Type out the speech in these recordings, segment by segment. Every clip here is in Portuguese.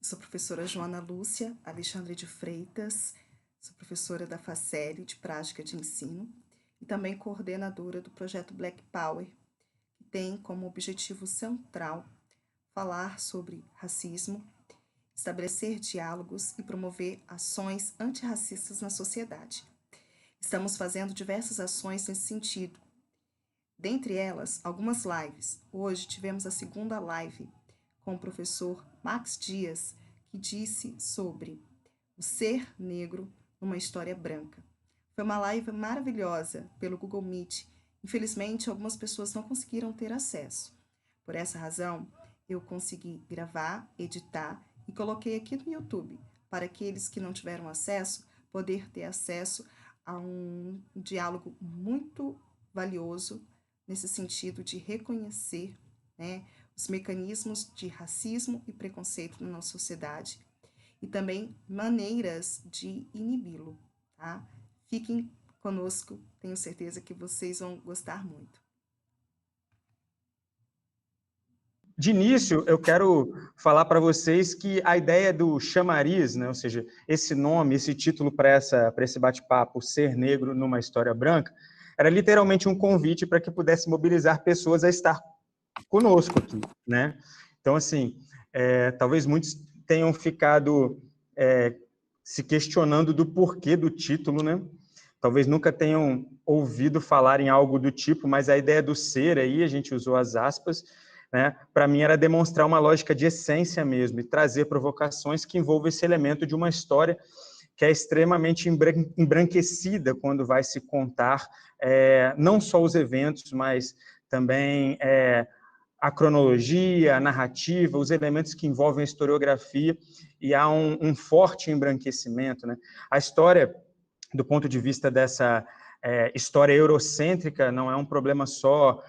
Sou professora Joana Lúcia Alexandre de Freitas, sou professora da Faceli de Prática de Ensino e também coordenadora do projeto Black Power, que tem como objetivo central falar sobre racismo, estabelecer diálogos e promover ações antirracistas na sociedade. Estamos fazendo diversas ações nesse sentido. Dentre elas, algumas lives. Hoje tivemos a segunda live com o professor Max Dias, que disse sobre o ser negro numa história branca. Foi uma live maravilhosa pelo Google Meet. Infelizmente, algumas pessoas não conseguiram ter acesso. Por essa razão, eu consegui gravar, editar e coloquei aqui no YouTube, para aqueles que não tiveram acesso, poder ter acesso a um diálogo muito valioso nesse sentido de reconhecer, né, os mecanismos de racismo e preconceito na nossa sociedade e também maneiras de inibi-lo, tá? Fiquem conosco, tenho certeza que vocês vão gostar muito. De início, eu quero falar para vocês que a ideia do chamariz, né, ou seja, esse nome, esse título para esse bate-papo, Ser Negro numa História Branca, era literalmente um convite para que pudesse mobilizar pessoas a estar conosco aqui, né? Então, assim, talvez muitos tenham ficado se questionando do porquê do título, né? Talvez nunca tenham ouvido falar em algo do tipo, mas a ideia do ser aí, a gente usou as aspas, né? Para mim era demonstrar uma lógica de essência mesmo, e trazer provocações que envolvam esse elemento de uma história que é extremamente embranquecida quando vai se contar não só os eventos, mas também a cronologia, a narrativa, os elementos que envolvem a historiografia, e há um forte embranquecimento, né? A história, do ponto de vista dessa história eurocêntrica, não é um problema só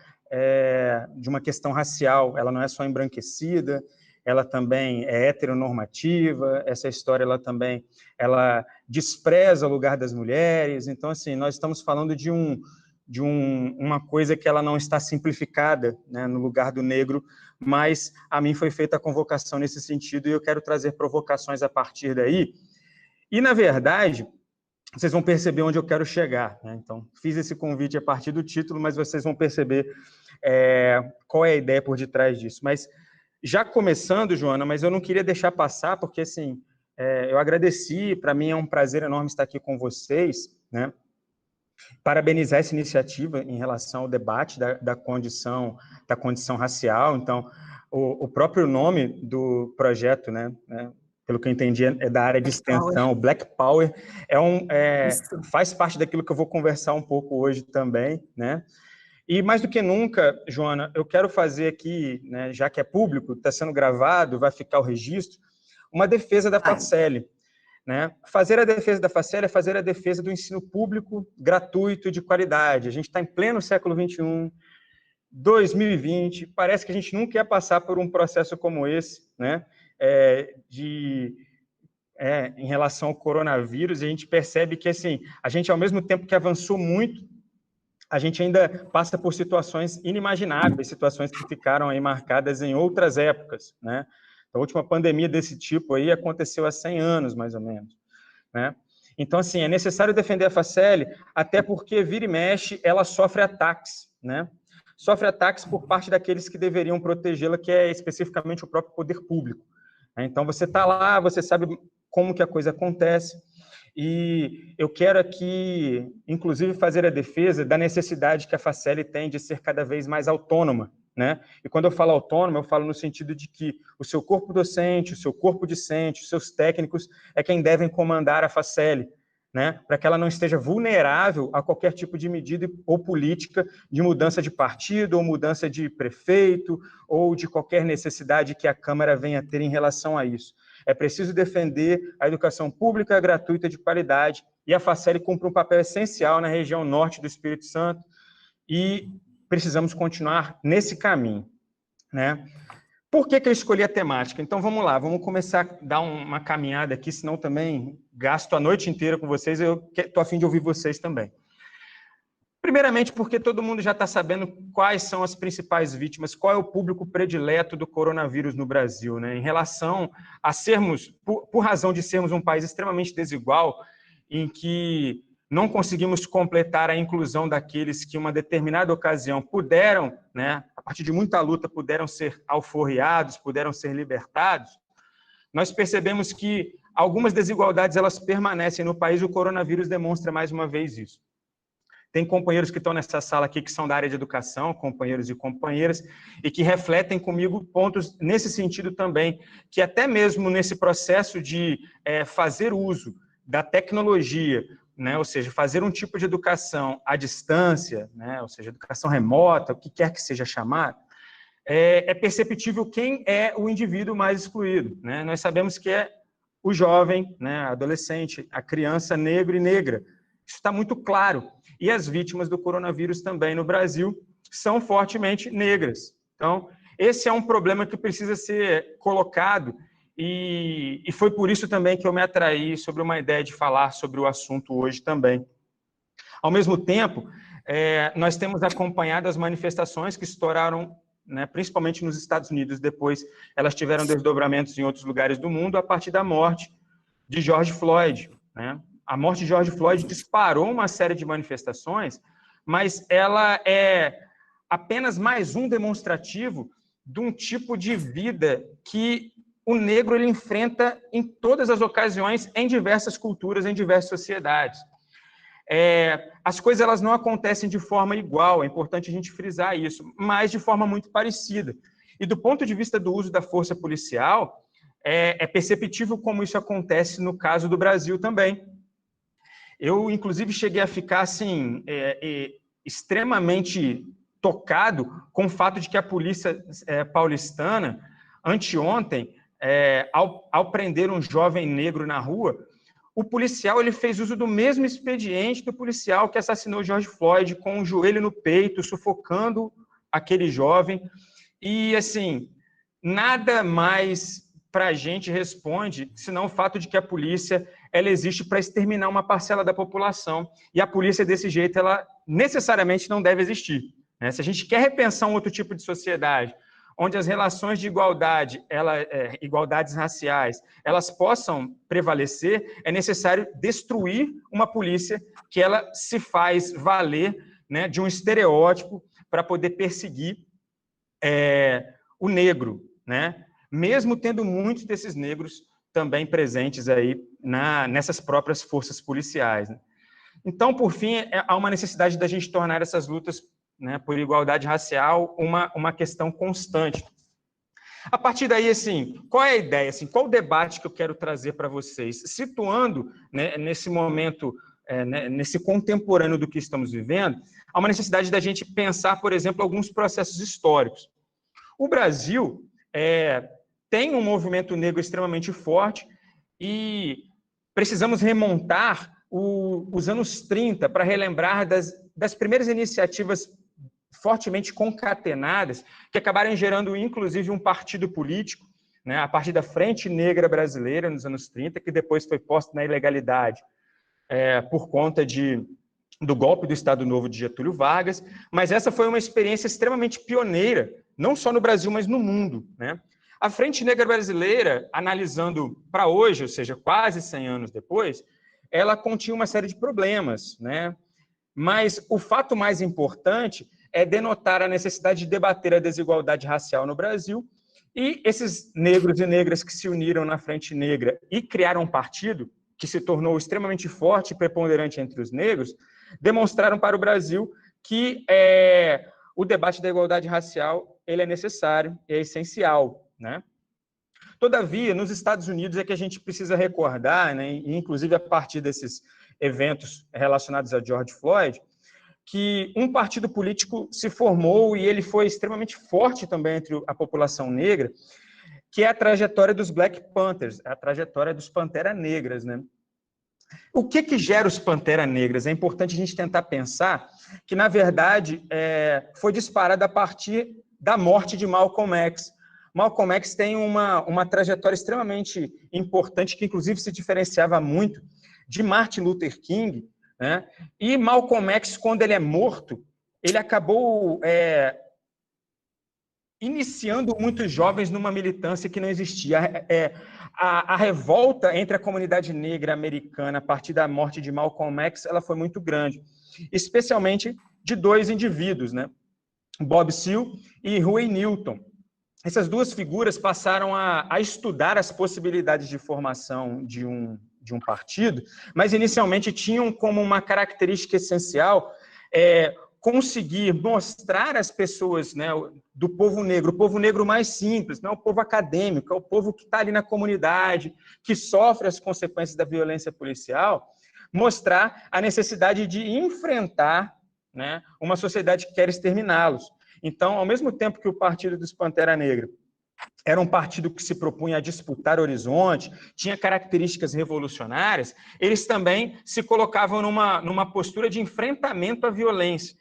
de uma questão racial, ela não é só embranquecida, ela também é heteronormativa, essa história ela despreza o lugar das mulheres. Então, assim, nós estamos falando de uma coisa que ela não está simplificada, né, no lugar do negro, mas a mim foi feita a convocação nesse sentido e eu quero trazer provocações a partir daí. E, na verdade, vocês vão perceber onde eu quero chegar, né? Então, fiz esse convite a partir do título, mas vocês vão perceber qual é a ideia por detrás disso. Mas, já começando, Joana, mas eu não queria deixar passar, porque, assim, eu agradeci, para mim é um prazer enorme estar aqui com vocês, né? Parabenizar essa iniciativa em relação ao debate da condição racial. Então, o próprio nome do projeto, né, pelo que eu entendi, é da área de extensão, Black Power, faz parte daquilo que eu vou conversar um pouco hoje também, né? E mais do que nunca, Joana, eu quero fazer aqui, né, já que é público, está sendo gravado, vai ficar o registro, uma defesa da Faceli, né? Fazer a defesa da Faceli é fazer a defesa do ensino público, gratuito e de qualidade. A gente está em pleno século XXI, 2020, parece que a gente nunca ia passar por um processo como esse, né? Em relação ao coronavírus, a gente percebe que, assim, a gente, ao mesmo tempo que avançou muito, a gente ainda passa por situações inimagináveis, situações que ficaram aí marcadas em outras épocas, né? A última pandemia desse tipo aí aconteceu há 100 anos, mais ou menos, né? Então, assim, é necessário defender a Faceli, até porque, vira e mexe, ela sofre ataques, né? Sofre ataques por parte daqueles que deveriam protegê-la, que é especificamente o próprio poder público. Então, você está lá, você sabe como que a coisa acontece, e eu quero aqui, inclusive, fazer a defesa da necessidade que a Faceli tem de ser cada vez mais autônoma, né? E quando eu falo autônoma, eu falo no sentido de que o seu corpo docente, o seu corpo discente, os seus técnicos é quem devem comandar a Faceli, né? Para que ela não esteja vulnerável a qualquer tipo de medida ou política de mudança de partido, ou mudança de prefeito, ou de qualquer necessidade que a Câmara venha a ter em relação a isso. É preciso defender a educação pública gratuita de qualidade, e a Faceli cumpre um papel essencial na região norte do Espírito Santo, e precisamos continuar nesse caminho, né? Por que eu escolhi a temática? Então, vamos lá, vamos começar a dar uma caminhada aqui, senão também gasto a noite inteira com vocês, eu estou a fim de ouvir vocês também. Primeiramente, porque todo mundo já está sabendo quais são as principais vítimas, qual é o público predileto do coronavírus no Brasil, né? Em relação a sermos, por razão de sermos um país extremamente desigual, em que não conseguimos completar a inclusão daqueles que, em uma determinada ocasião, puderam, né, a partir de muita luta, puderam ser alforriados, puderam ser libertados, nós percebemos que algumas desigualdades elas permanecem no país. O coronavírus demonstra mais uma vez isso. Tem companheiros que estão nessa sala aqui que são da área de educação, companheiros e companheiras, e que refletem comigo pontos nesse sentido também, que até mesmo nesse processo de fazer uso da tecnologia, né, ou seja, fazer um tipo de educação à distância, né, ou seja, educação remota, o que quer que seja chamado, é perceptível quem é o indivíduo mais excluído, né? Nós sabemos que é o jovem, né, adolescente, a criança negro e negra. Isso está muito claro. E as vítimas do coronavírus também no Brasil são fortemente negras. Então, esse é um problema que precisa ser colocado e foi por isso também que eu me atraí sobre uma ideia de falar sobre o assunto hoje também. Ao mesmo tempo, nós temos acompanhado as manifestações que estouraram, né, principalmente nos Estados Unidos, depois elas tiveram desdobramentos em outros lugares do mundo, a partir da morte de George Floyd, né? A morte de George Floyd disparou uma série de manifestações, mas ela é apenas mais um demonstrativo de um tipo de vida que o negro ele enfrenta em todas as ocasiões, em diversas culturas, em diversas sociedades. As coisas elas não acontecem de forma igual, é importante a gente frisar isso, mas de forma muito parecida. E do ponto de vista do uso da força policial, é perceptível como isso acontece no caso do Brasil também. Eu, inclusive, cheguei a ficar assim, extremamente tocado com o fato de que a polícia paulistana, anteontem, ao prender um jovem negro na rua, o policial ele fez uso do mesmo expediente do policial que assassinou George Floyd, com o joelho no peito, sufocando aquele jovem. E, assim, nada mais para a gente responde senão o fato de que a polícia ela existe para exterminar uma parcela da população. E a polícia, desse jeito, ela necessariamente não deve existir, né? Se a gente quer repensar um outro tipo de sociedade, onde as relações de igualdade, igualdades raciais, elas possam prevalecer, é necessário destruir uma polícia que ela se faz valer, né, de um estereótipo para poder perseguir o negro, né? Mesmo tendo muitos desses negros também presentes aí nessas próprias forças policiais, né? Então, por fim, há uma necessidade da gente tornar essas lutas, né, por igualdade racial uma questão constante. A partir daí, assim, qual é a ideia? Assim, qual o debate que eu quero trazer para vocês? Situando, né, nesse momento, nesse contemporâneo do que estamos vivendo, há uma necessidade da gente pensar, por exemplo, alguns processos históricos. O Brasil tem um movimento negro extremamente forte e precisamos remontar os anos 30 para relembrar das primeiras iniciativas fortemente concatenadas que acabaram gerando, inclusive, um partido político, né, a partir da Frente Negra Brasileira, nos anos 30, que depois foi posto na ilegalidade por conta do golpe do Estado Novo de Getúlio Vargas, mas essa foi uma experiência extremamente pioneira, não só no Brasil, mas no mundo, né? A Frente Negra Brasileira, analisando para hoje, ou seja, quase 100 anos depois, ela continha uma série de problemas, né? Mas o fato mais importante é denotar a necessidade de debater a desigualdade racial no Brasil, e esses negros e negras que se uniram na Frente Negra e criaram um partido que se tornou extremamente forte e preponderante entre os negros, demonstraram para o Brasil que o debate da igualdade racial ele é necessário, é essencial, né? Todavia, nos Estados Unidos é que a gente precisa recordar, né, e inclusive a partir desses eventos relacionados a George Floyd, que um partido político se formou e ele foi extremamente forte também entre a população negra, que é a trajetória dos Black Panthers, a trajetória dos Pantera Negras, né? O que gera os Pantera Negras? É importante a gente tentar pensar que, na verdade, foi disparado a partir da morte de Malcolm X. Malcolm X tem uma trajetória extremamente importante, que inclusive se diferenciava muito de Martin Luther King, né? E Malcolm X, quando ele é morto, ele acabou iniciando muitos jovens numa militância que não existia. A revolta entre a comunidade negra americana a partir da morte de Malcolm X, ela foi muito grande, especialmente de dois indivíduos, né? Bob Seale e Huey Newton. Essas duas figuras passaram a estudar as possibilidades de formação de um partido, mas inicialmente tinham como uma característica essencial conseguir mostrar às pessoas, né, do povo negro, o povo negro mais simples, não é o povo acadêmico, é o povo que está ali na comunidade, que sofre as consequências da violência policial, mostrar a necessidade de enfrentar, né, uma sociedade que quer exterminá-los. Então, ao mesmo tempo que o Partido dos Pantera Negra era um partido que se propunha a disputar horizonte, tinha características revolucionárias, eles também se colocavam numa postura de enfrentamento à violência.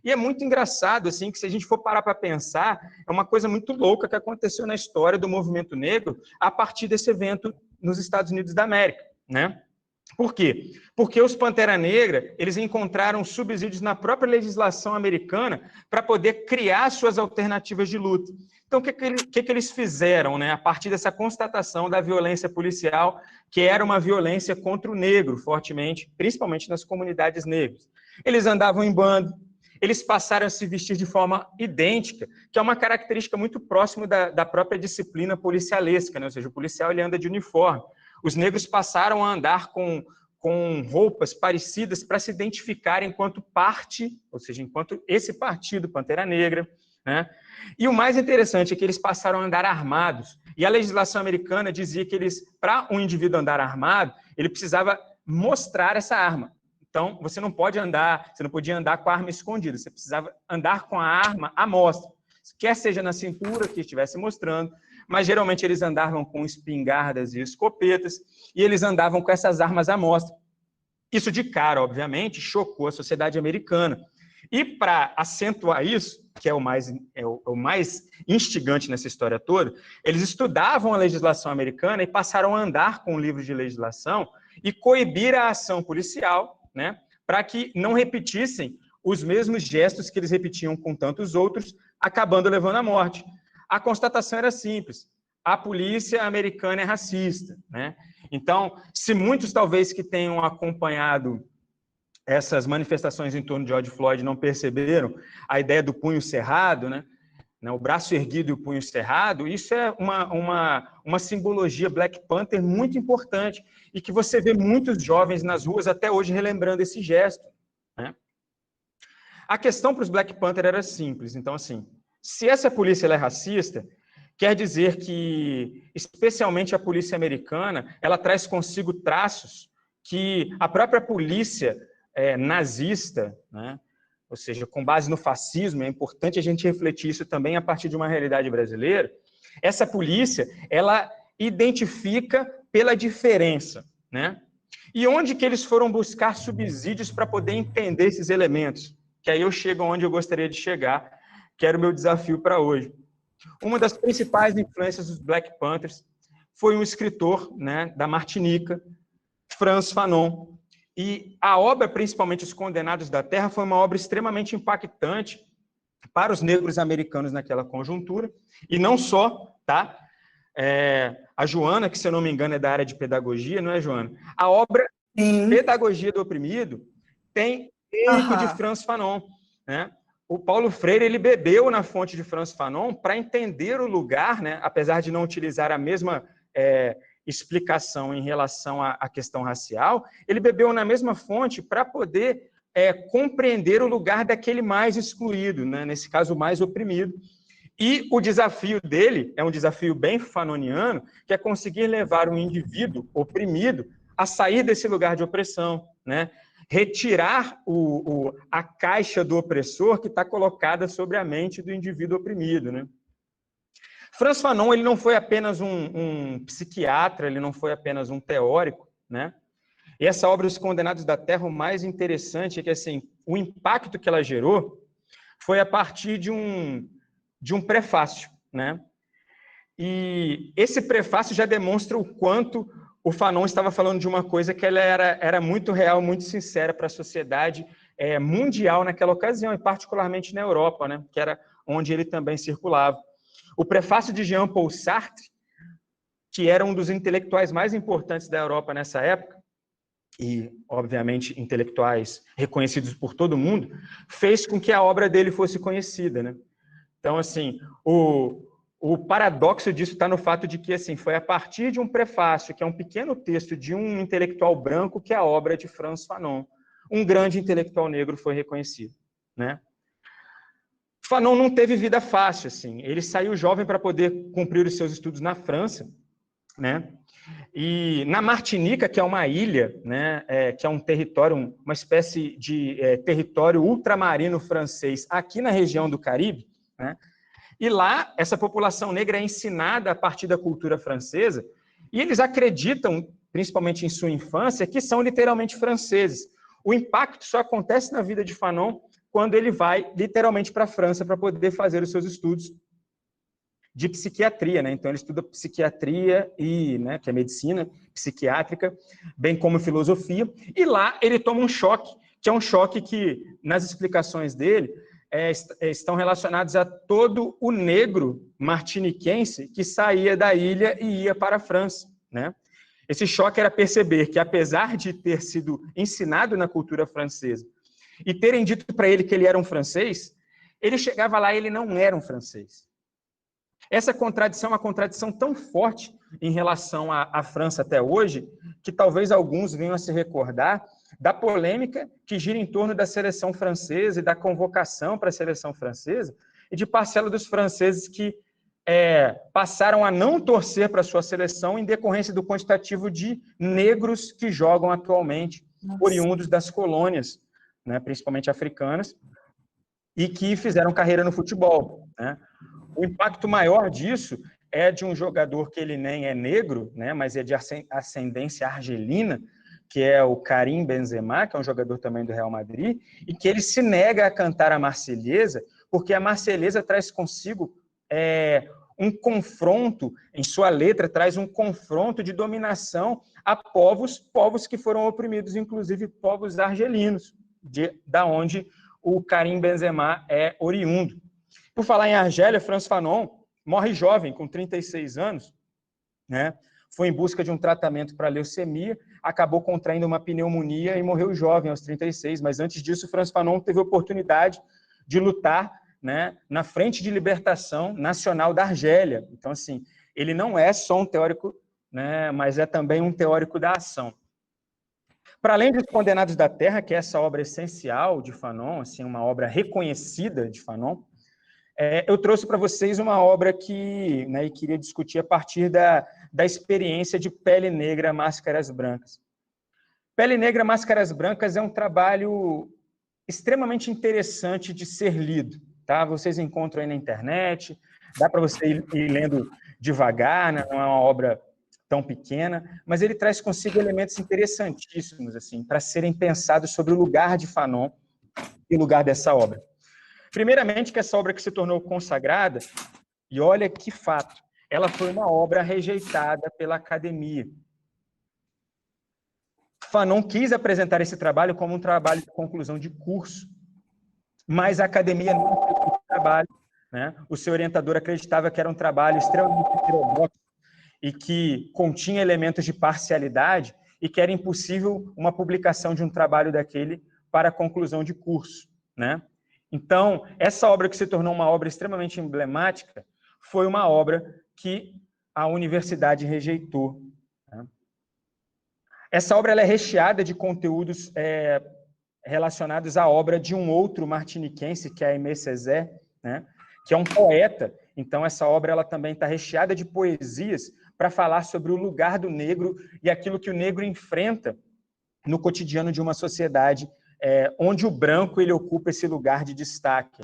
E é muito engraçado, assim, que se a gente for parar para pensar, é uma coisa muito louca que aconteceu na história do movimento negro a partir desse evento nos Estados Unidos da América, né? Por quê? Porque os Pantera Negra, eles encontraram subsídios na própria legislação americana para poder criar suas alternativas de luta. Então, o que eles fizeram, né, a partir dessa constatação da violência policial, que era uma violência contra o negro, fortemente, principalmente nas comunidades negras? Eles andavam em bando, eles passaram a se vestir de forma idêntica, que é uma característica muito próxima da própria disciplina policialesca, né? Ou seja, o policial ele anda de uniforme. Os negros passaram a andar com roupas parecidas para se identificar enquanto parte, ou seja, enquanto esse partido, Pantera Negra, né? E o mais interessante é que eles passaram a andar armados. E a legislação americana dizia que para um indivíduo andar armado, ele precisava mostrar essa arma. Então, você não podia andar com a arma escondida, você precisava andar com a arma à mostra, quer seja na cintura, que estivesse mostrando, mas geralmente eles andavam com espingardas e escopetas, e eles andavam com essas armas à mostra. Isso de cara, obviamente, chocou a sociedade americana. E para acentuar isso, que é o mais instigante nessa história toda, eles estudavam a legislação americana e passaram a andar com o livro de legislação e coibir a ação policial, né, para que não repetissem os mesmos gestos que eles repetiam com tantos outros, acabando levando à morte. A constatação era simples: a polícia americana é racista, né? Então, se muitos talvez que tenham acompanhado essas manifestações em torno de George Floyd não perceberam a ideia do punho cerrado, né? O braço erguido e o punho cerrado, isso é uma simbologia Black Panther muito importante e que você vê muitos jovens nas ruas até hoje relembrando esse gesto, né? A questão para os Black Panther era simples. Então, assim, se essa polícia ela é racista, quer dizer que, especialmente a polícia americana, ela traz consigo traços que a própria polícia nazista, né, ou seja, com base no fascismo, é importante a gente refletir isso também a partir de uma realidade brasileira. Essa polícia, ela identifica pela diferença, né? E onde que eles foram buscar subsídios para poder entender esses elementos? Que aí eu chego onde eu gostaria de chegar, que era o meu desafio para hoje. Uma das principais influências dos Black Panthers foi um escritor, né, da Martinica, Frantz Fanon. E a obra, principalmente Os Condenados da Terra, foi uma obra extremamente impactante para os negros americanos naquela conjuntura. E não só, tá? A Joana, que se eu não me engano é da área de pedagogia, não é, Joana? A obra Pedagogia do Oprimido tem muito de Frantz Fanon, né? O Paulo Freire ele bebeu na fonte de Frantz Fanon para entender o lugar, né? Apesar de não utilizar a mesma explicação em relação à questão racial, ele bebeu na mesma fonte para poder compreender o lugar daquele mais excluído, né? Nesse caso, o mais oprimido. E o desafio dele é um desafio bem fanoniano, que é conseguir levar um indivíduo oprimido a sair desse lugar de opressão, né? Retirar a caixa do opressor que está colocada sobre a mente do indivíduo oprimido, né? Frantz Fanon ele não foi apenas um psiquiatra, ele não foi apenas um teórico, né? E essa obra Os Condenados da Terra, o mais interessante é que assim, o impacto que ela gerou foi a partir de um prefácio, né? E esse prefácio já demonstra o quanto o Fanon estava falando de uma coisa que ela era muito real, muito sincera para a sociedade mundial naquela ocasião, e particularmente na Europa, né, que era onde ele também circulava. O prefácio de Jean-Paul Sartre, que era um dos intelectuais mais importantes da Europa nessa época, e, obviamente, intelectuais reconhecidos por todo mundo, fez com que a obra dele fosse conhecida, né? Então, assim, o paradoxo disso está no fato de que, assim, foi a partir de um prefácio, que é um pequeno texto de um intelectual branco, que a obra de Frantz Fanon, um grande intelectual negro, foi reconhecida, né? Fanon não teve vida fácil, assim. Ele saiu jovem para poder cumprir os seus estudos na França, né? E na Martinica, que é uma ilha, né, que é um território, uma espécie de território ultramarino francês, aqui na região do Caribe, né? E lá, essa população negra é ensinada a partir da cultura francesa, e eles acreditam, principalmente em sua infância, que são literalmente franceses. O impacto só acontece na vida de Fanon quando ele vai literalmente para a França para poder fazer os seus estudos de psiquiatria, né? Então ele estuda psiquiatria e, né, que é medicina psiquiátrica, bem como filosofia, e lá ele toma um choque, que é um choque que, nas explicações dele, estão relacionados a todo o negro martiniquense que saía da ilha e ia para a França, né? Esse choque era perceber que, apesar de ter sido ensinado na cultura francesa e terem dito para ele que ele era um francês, ele chegava lá e ele não era um francês. Essa contradição é uma contradição tão forte em relação à França até hoje, que talvez alguns venham a se recordar da polêmica que gira em torno da seleção francesa e da convocação para a seleção francesa, e de parcela dos franceses que passaram a não torcer para a sua seleção em decorrência do quantitativo de negros que jogam atualmente, oriundos das colônias, né, principalmente africanas, e que fizeram carreira no futebol, né? O impacto maior disso é de um jogador que ele nem é negro, né, mas é de ascendência argelina, que é o Karim Benzema, que é um jogador também do Real Madrid, e que ele se nega a cantar a Marselhesa, porque a Marselhesa traz consigo um confronto, em sua letra, traz um confronto de dominação a povos que foram oprimidos, inclusive povos argelinos, da onde o Karim Benzema é oriundo. Por falar em Argélia, Frantz Fanon morre jovem, com 36 anos, né? Foi em busca de um tratamento para leucemia, acabou contraindo uma pneumonia e morreu jovem, aos 36, mas antes disso, Frantz Fanon teve a oportunidade de lutar, né, na Frente de Libertação Nacional da Argélia. Então, assim, ele não é só um teórico, né, mas é também um teórico da ação. Para além dos Condenados da Terra, que é essa obra essencial de Fanon, assim, uma obra reconhecida de Fanon, eu trouxe para vocês uma obra que, né, queria discutir a partir da experiência de Pele Negra, Máscaras Brancas. Pele Negra, Máscaras Brancas é um trabalho extremamente interessante de ser lido, tá? Vocês encontram aí na internet, dá para você ir lendo devagar, né? Não é uma obra tão pequena, mas ele traz consigo elementos interessantíssimos, assim, para serem pensados sobre o lugar de Fanon e o lugar dessa obra. Primeiramente, que essa obra que se tornou consagrada, e olha que fato, ela foi uma obra rejeitada pela academia. Fanon quis apresentar esse trabalho como um trabalho de conclusão de curso, mas a academia não aceitou esse trabalho, né? O seu orientador acreditava que era um trabalho extremamente heterodoxo e que continha elementos de parcialidade e que era impossível uma publicação de um trabalho daquele para a conclusão de curso, né? Então, essa obra que se tornou uma obra extremamente emblemática foi uma obra que a universidade rejeitou, né? Essa obra ela é recheada de conteúdos relacionados à obra de um outro martiniquense, que é Aimé Césaire, né? Que é um poeta. Então, essa obra ela também está recheada de poesias para falar sobre o lugar do negro e aquilo que o negro enfrenta no cotidiano de uma sociedade onde o branco ele ocupa esse lugar de destaque.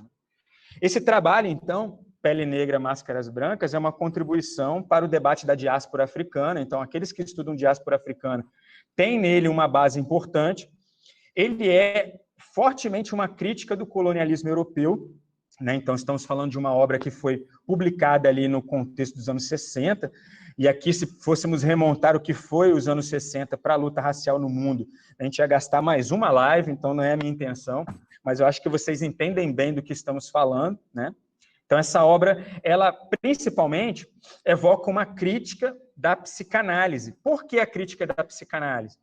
Esse trabalho, então, Pele Negra, Máscaras Brancas, é uma contribuição para o debate da diáspora africana. Então, aqueles que estudam diáspora africana têm nele uma base importante. Ele é fortemente uma crítica do colonialismo europeu, né? Então, estamos falando de uma obra que foi publicada ali no contexto dos anos 60, e aqui, se fôssemos remontar o que foi os anos 60 para a luta racial no mundo, a gente ia gastar mais uma live, então não é a minha intenção, mas eu acho que vocês entendem bem do que estamos falando, né? Então, essa obra, ela principalmente evoca uma crítica da psicanálise. Por que a crítica da psicanálise?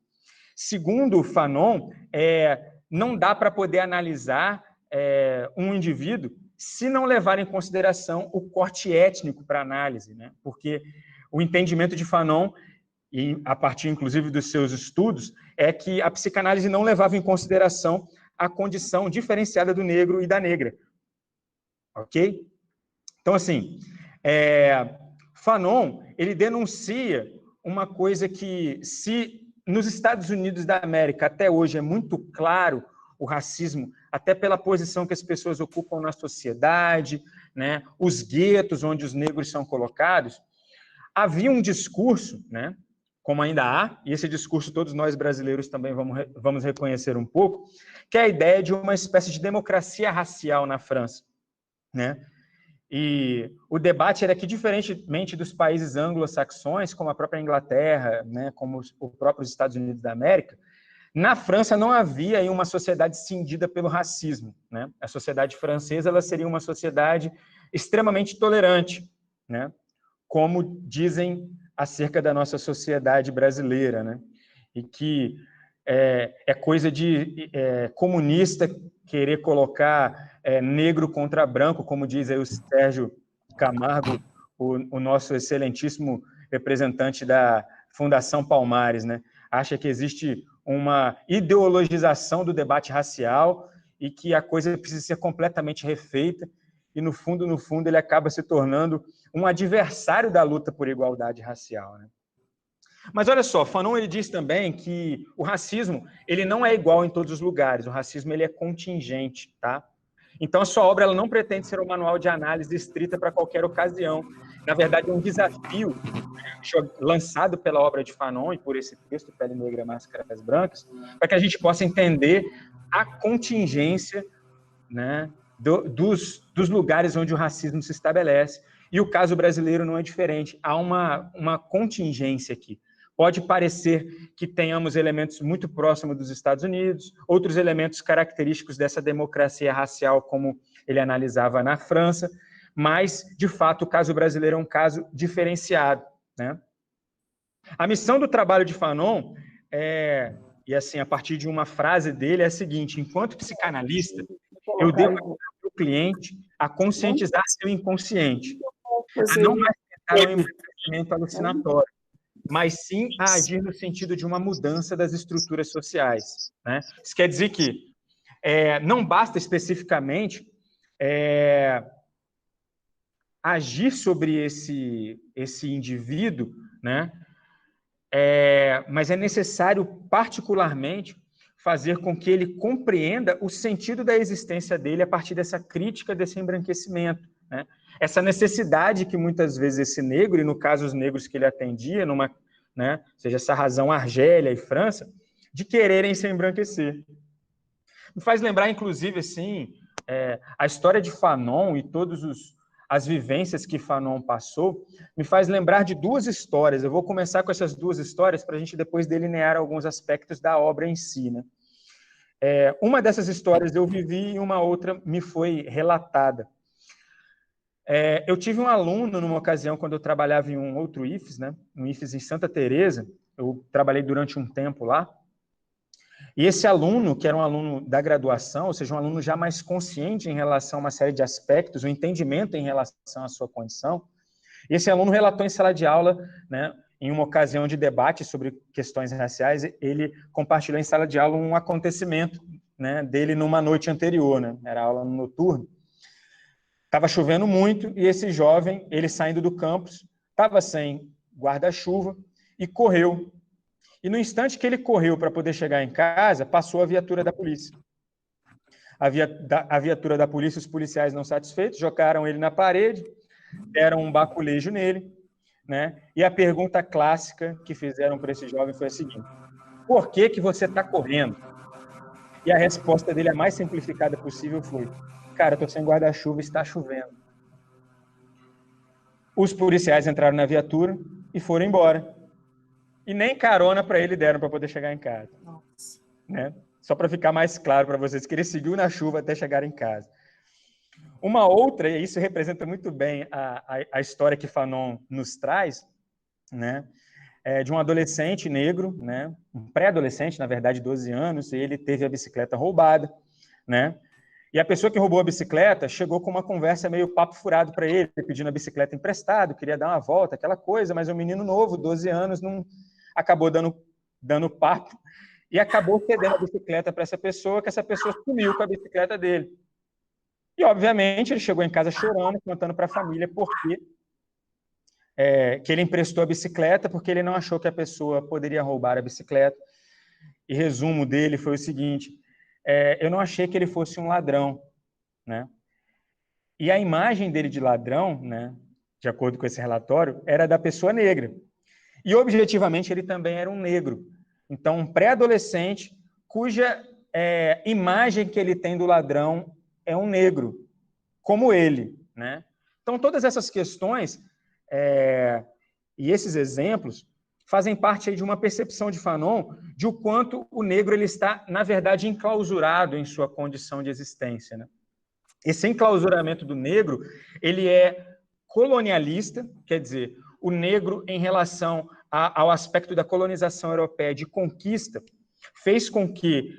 Segundo o Fanon, não dá para poder analisar um indivíduo se não levar em consideração o corte étnico para análise, né? Porque o entendimento de Fanon, e a partir inclusive dos seus estudos, é que a psicanálise não levava em consideração a condição diferenciada do negro e da negra. Ok? Então, assim, Fanon, ele denuncia uma coisa que, se nos Estados Unidos da América até hoje é muito claro o racismo, até pela posição que as pessoas ocupam na sociedade, né, os guetos onde os negros são colocados, havia um discurso, né, como ainda há, e esse discurso todos nós brasileiros também vamos reconhecer um pouco, que é a ideia de uma espécie de democracia racial na França, né? E o debate era que, diferentemente dos países anglo-saxões, como a própria Inglaterra, né, como os próprios Estados Unidos da América, na França não havia aí uma sociedade cindida pelo racismo, né? A sociedade francesa, ela seria uma sociedade extremamente tolerante, né? Como dizem acerca da nossa sociedade brasileira, né? E que é coisa de comunista querer colocar negro contra branco, como diz aí o Sérgio Camargo, o nosso excelentíssimo representante da Fundação Palmares, né? Acha que existe uma ideologização do debate racial e que a coisa precisa ser completamente refeita, e no fundo, ele acaba se tornando um adversário da luta por igualdade racial, né? Mas olha só, Fanon, ele diz também que o racismo, ele não é igual em todos os lugares, o racismo, ele é contingente, tá? Então, a sua obra, ela não pretende ser um manual de análise estrita para qualquer ocasião. Na verdade, é um desafio lançado pela obra de Fanon e por esse texto, Pele Negra, Máscaras Brancas, para que a gente possa entender a contingência, né, dos lugares onde o racismo se estabelece. E o caso brasileiro não é diferente. Há uma contingência aqui. Pode parecer que tenhamos elementos muito próximos dos Estados Unidos, outros elementos característicos dessa democracia racial, como ele analisava na França, mas, de fato, o caso brasileiro é um caso diferenciado, né? A missão do trabalho de Fanon e assim, a partir de uma frase dele, é a seguinte: enquanto psicanalista, eu devo ajudar o cliente a conscientizar seu inconsciente, a não mais tentar um emagrecimento alucinatório, mas sim a agir no sentido de uma mudança das estruturas sociais, né? Isso quer dizer que não basta especificamente agir sobre esse indivíduo, né? Mas é necessário, particularmente, fazer com que ele compreenda o sentido da existência dele a partir dessa crítica, desse embranquecimento, né? Essa necessidade que muitas vezes esse negro, e no caso os negros que ele atendia, né, seja essa razão Argélia e França, de quererem se embranquecer. Me faz lembrar, inclusive, assim, a história de Fanon e as vivências que Fanon passou, me faz lembrar de duas histórias. Eu vou começar com essas duas histórias para a gente depois delinear alguns aspectos da obra em si, né? Uma dessas histórias eu vivi e uma outra me foi relatada. Eu tive um aluno numa ocasião, quando eu trabalhava em um outro IFES, né? Um IFES em Santa Teresa. Eu trabalhei durante um tempo lá. E esse aluno, que era um aluno da graduação, ou seja, um aluno já mais consciente em relação a uma série de aspectos, um entendimento em relação à sua condição, e esse aluno relatou em sala de aula, né, em uma ocasião de debate sobre questões raciais, ele compartilhou em sala de aula um acontecimento, né, dele numa noite anterior, né, era aula noturna. Estava chovendo muito e esse jovem, ele saindo do campus, estava sem guarda-chuva e correu. E no instante que ele correu para poder chegar em casa, passou a viatura da polícia. A viatura da polícia, os policiais não satisfeitos, jogaram ele na parede, deram um baculejo nele, né? E a pergunta clássica que fizeram para esse jovem foi a seguinte: por que você está correndo? E a resposta dele, a mais simplificada possível, foi: cara, eu tô sem guarda-chuva, está chovendo. Os policiais entraram na viatura e foram embora. E nem carona para ele deram para poder chegar em casa. Nossa. Né? Só para ficar mais claro para vocês que ele seguiu na chuva até chegar em casa. Uma outra, e isso representa muito bem a história que Fanon nos traz, né? De um adolescente negro, né? Um pré-adolescente, na verdade, 12 anos, e ele teve a bicicleta roubada, né? E a pessoa que roubou a bicicleta chegou com uma conversa meio papo furado para ele, pedindo a bicicleta emprestada, queria dar uma volta, aquela coisa, mas um menino novo, 12 anos, não acabou dando papo e acabou cedendo a bicicleta para essa pessoa, que essa pessoa sumiu com a bicicleta dele. E, obviamente, ele chegou em casa chorando, contando para a família que ele emprestou a bicicleta, porque ele não achou que a pessoa poderia roubar a bicicleta. E resumo dele foi o seguinte: eu não achei que ele fosse um ladrão, né? E a imagem dele de ladrão, né, de acordo com esse relatório, era da pessoa negra. E, objetivamente, ele também era um negro. Então, um pré-adolescente cuja imagem que ele tem do ladrão é um negro, como ele, né? Então, todas essas questões e esses exemplos fazem parte aí de uma percepção de Fanon de o quanto o negro ele está, na verdade, enclausurado em sua condição de existência, né? Esse enclausuramento do negro, ele é colonialista, quer dizer, o negro em relação ao aspecto da colonização europeia de conquista, fez com que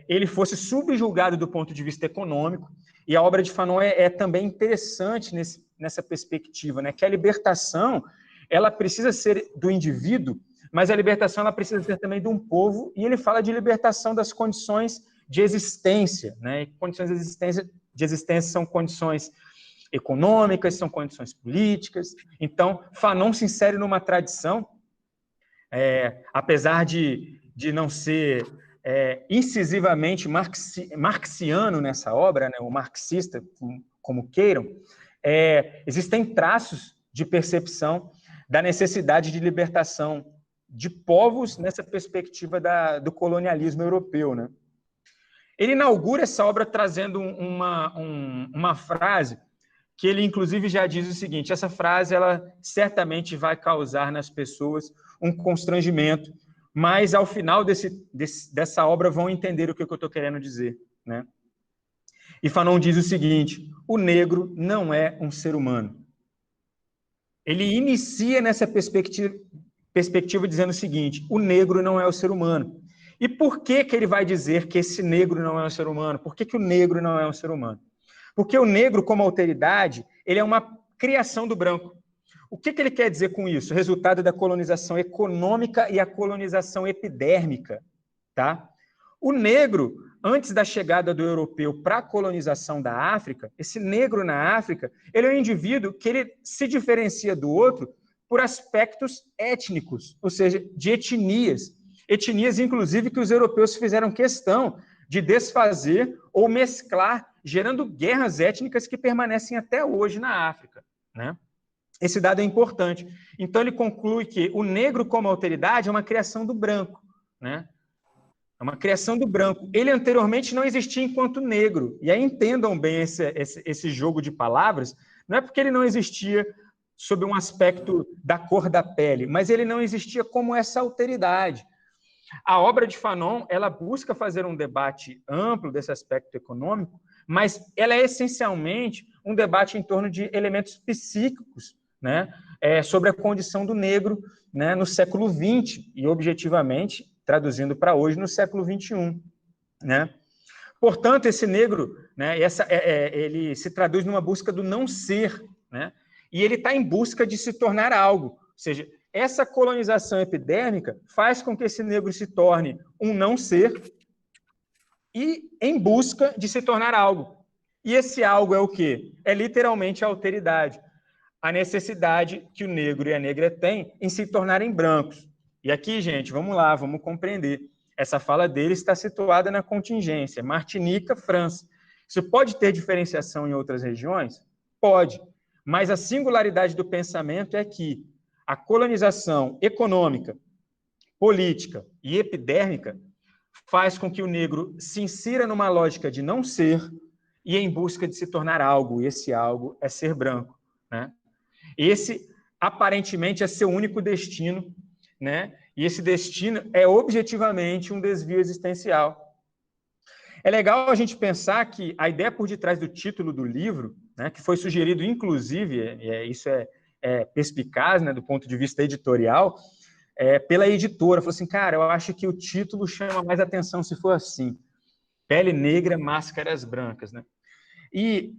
ele fosse subjugado do ponto de vista econômico, e a obra de Fanon é também interessante nessa perspectiva, né? Que a libertação ela precisa ser do indivíduo, mas a libertação ela precisa ser também de um povo, e ele fala de libertação das condições de existência, né? E condições de existência são condições econômicas, são condições políticas. Então, Fanon se insere numa tradição, apesar de não ser incisivamente marxiano nessa obra, né, ou marxista, como queiram, existem traços de percepção da necessidade de libertação de povos nessa perspectiva do colonialismo europeu, né? Ele inaugura essa obra trazendo uma frase que ele, inclusive, já diz o seguinte: essa frase ela certamente vai causar nas pessoas um constrangimento, mas ao final dessa obra vão entender o que eu estou querendo dizer, né? E Fanon diz o seguinte: o negro não é um ser humano. Ele inicia nessa perspectiva dizendo o seguinte: o negro não é o ser humano. E por que ele vai dizer que esse negro não é um ser humano? Por que o negro não é um ser humano? Porque o negro, como alteridade, ele é uma criação do branco. O que ele quer dizer com isso? Resultado da colonização econômica e a colonização epidérmica, tá? O negro, antes da chegada do europeu para a colonização da África, esse negro na África, ele é um indivíduo que ele se diferencia do outro por aspectos étnicos, ou seja, de etnias. Etnias, inclusive, que os europeus fizeram questão de desfazer ou mesclar, gerando guerras étnicas que permanecem até hoje na África, né? Esse dado é importante. Então, ele conclui que o negro como alteridade é uma criação do branco, né? É uma criação do branco. Ele anteriormente não existia enquanto negro. E aí entendam bem esse jogo de palavras. Não é porque ele não existia sob um aspecto da cor da pele, mas ele não existia como essa alteridade. A obra de Fanon, ela busca fazer um debate amplo desse aspecto econômico, mas ela é essencialmente um debate em torno de elementos psíquicos, né? Sobre a condição do negro, né, no século XX e, objetivamente, traduzindo para hoje, no século XXI, né? Portanto, esse negro, né, ele se traduz numa busca do não ser, né? E ele está em busca de se tornar algo, ou seja, essa colonização epidérmica faz com que esse negro se torne um não ser e em busca de se tornar algo. E esse algo é o quê? É literalmente a alteridade, a necessidade que o negro e a negra têm em se tornarem brancos. E aqui, gente, vamos lá, vamos compreender. Essa fala dele está situada na contingência, Martinica, França. Isso pode ter diferenciação em outras regiões? Pode. Mas a singularidade do pensamento é que a colonização econômica, política e epidérmica faz com que o negro se insira numa lógica de não ser, e em busca de se tornar algo, e esse algo é ser branco, né? Esse, aparentemente, é seu único destino, né? E esse destino é objetivamente um desvio existencial. É legal a gente pensar que a ideia por detrás do título do livro, né, que foi sugerido, inclusive, isso é perspicaz, né, do ponto de vista editorial, pela editora. Falou assim, cara, eu acho que o título chama mais atenção se for assim. Pele negra, máscaras brancas, né? E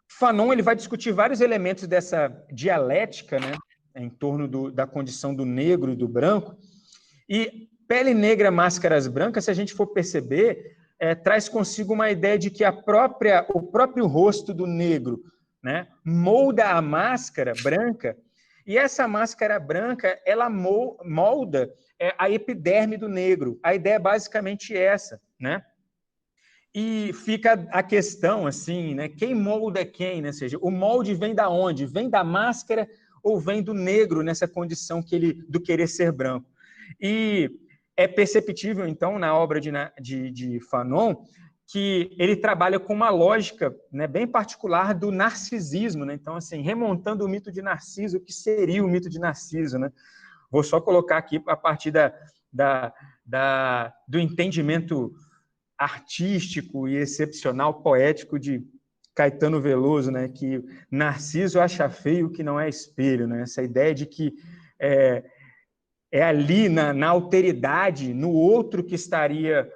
Fanon ele vai discutir vários elementos dessa dialética, né, em torno da condição do negro e do branco. E Pele Negra, Máscaras Brancas, se a gente for perceber, traz consigo uma ideia de que o próprio rosto do negro, né, molda a máscara branca, e essa máscara branca ela molda a epiderme do negro. A ideia é basicamente essa, né? E fica a questão, assim, né? Quem molda quem, né? Ou seja, o molde vem da onde? Vem da máscara ou vem do negro nessa condição do querer ser branco? E é perceptível, então, na obra de Fanon, que ele trabalha com uma lógica, né, bem particular do narcisismo, né? Então, assim, remontando o mito de Narciso, o que seria o mito de Narciso, né? Vou só colocar aqui a partir do entendimento artístico e excepcional, poético de Caetano Veloso, né, que Narciso acha feio o que não é espelho, né? Essa ideia de que é ali na alteridade, no outro que estaria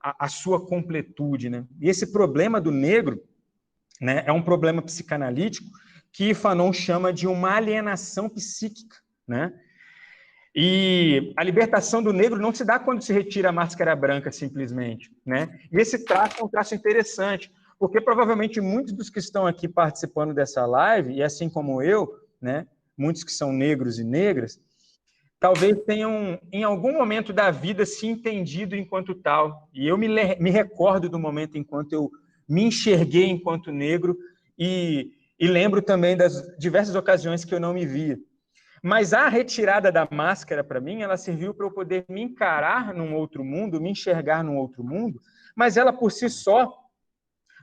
a sua completude, né? E esse problema do negro, né, é um problema psicanalítico que Fanon chama de uma alienação psíquica, né? E a libertação do negro não se dá quando se retira a máscara branca, simplesmente, né? E esse traço é um traço interessante, porque provavelmente muitos dos que estão aqui participando dessa live, e assim como eu, né, muitos que são negros e negras, talvez tenham, em algum momento da vida, se entendido enquanto tal. E eu me recordo do momento enquanto eu me enxerguei enquanto negro e lembro também das diversas ocasiões que eu não me via. Mas a retirada da máscara, para mim, ela serviu para eu poder me encarar num outro mundo, me enxergar num outro mundo, mas ela, por si só,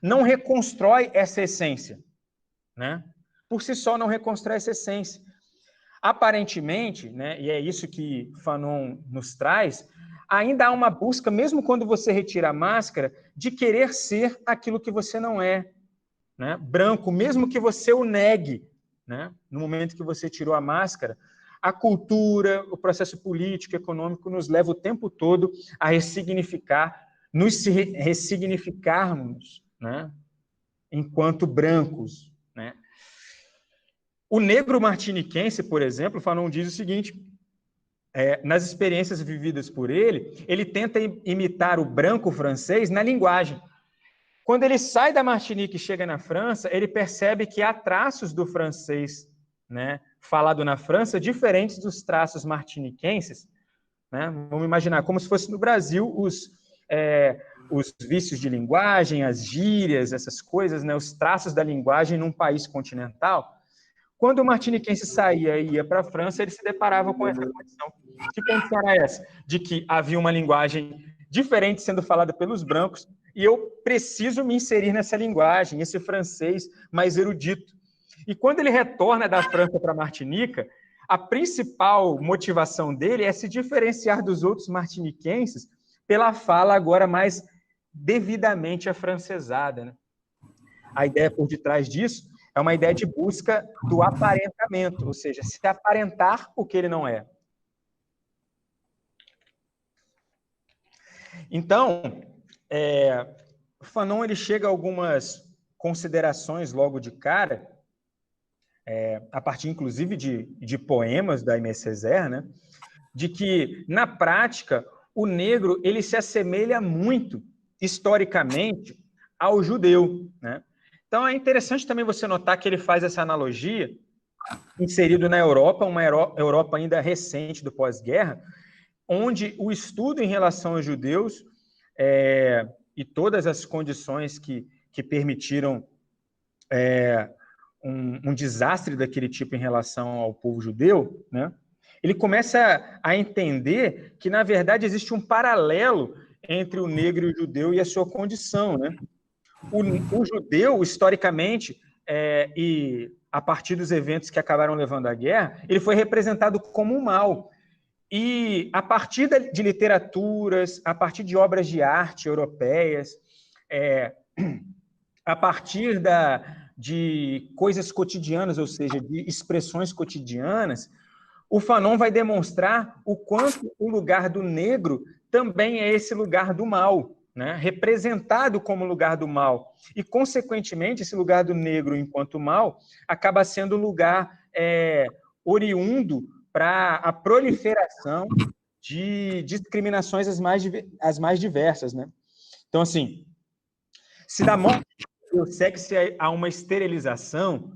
não reconstrói essa essência, né? Por si só, não reconstrói essa essência. Aparentemente, né, e é isso que Fanon nos traz, ainda há uma busca, mesmo quando você retira a máscara, de querer ser aquilo que você não é, né? Branco, mesmo que você o negue, né? No momento que você tirou a máscara, a cultura, o processo político, econômico nos leva o tempo todo a ressignificar, nos ressignificarmos, né? Enquanto brancos, né? O negro martiniquense, por exemplo, Fanon diz o seguinte: nas experiências vividas por ele tenta imitar o branco francês na linguagem. Quando ele sai da Martinique e chega na França, ele percebe que há traços do francês, né, falado na França diferentes dos traços martiniquenses, né? Vamos imaginar como se fosse no Brasil os vícios de linguagem, as gírias, essas coisas, né, os traços da linguagem num país continental. Quando o martiniquense saía e ia para a França, ele se deparava com essa condição. Que condição era essa? De que havia uma linguagem diferente sendo falada pelos brancos e eu preciso me inserir nessa linguagem, esse francês mais erudito. E quando ele retorna da França para a Martinica, a principal motivação dele é se diferenciar dos outros martiniquenses pela fala agora mais devidamente afrancesada, né? A ideia por detrás disso é uma ideia de busca do aparentamento, ou seja, se aparentar o que ele não é. Então, Fanon ele chega a algumas considerações logo de cara, a partir inclusive de poemas da Aimé Césaire, né, de que, na prática, o negro ele se assemelha muito, historicamente, ao judeu, né? Então, é interessante também você notar que ele faz essa analogia, inserido na Europa, uma Europa ainda recente do pós-guerra, onde o estudo em relação aos judeus e todas as condições que permitiram um desastre daquele tipo em relação ao povo judeu, né? Ele começa a entender que, na verdade, existe um paralelo entre o negro e o judeu e a sua condição, né? o judeu, historicamente, e a partir dos eventos que acabaram levando à guerra, ele foi representado como um mal. E a partir de literaturas, a partir de obras de arte europeias, a partir de coisas cotidianas, ou seja, de expressões cotidianas, o Fanon vai demonstrar o quanto o lugar do negro também é esse lugar do mal, né? Representado como lugar do mal. E, consequentemente, esse lugar do negro enquanto mal acaba sendo um lugar oriundo para a proliferação de discriminações as mais diversas, né? Então, assim, se da morte segue-se a uma esterilização,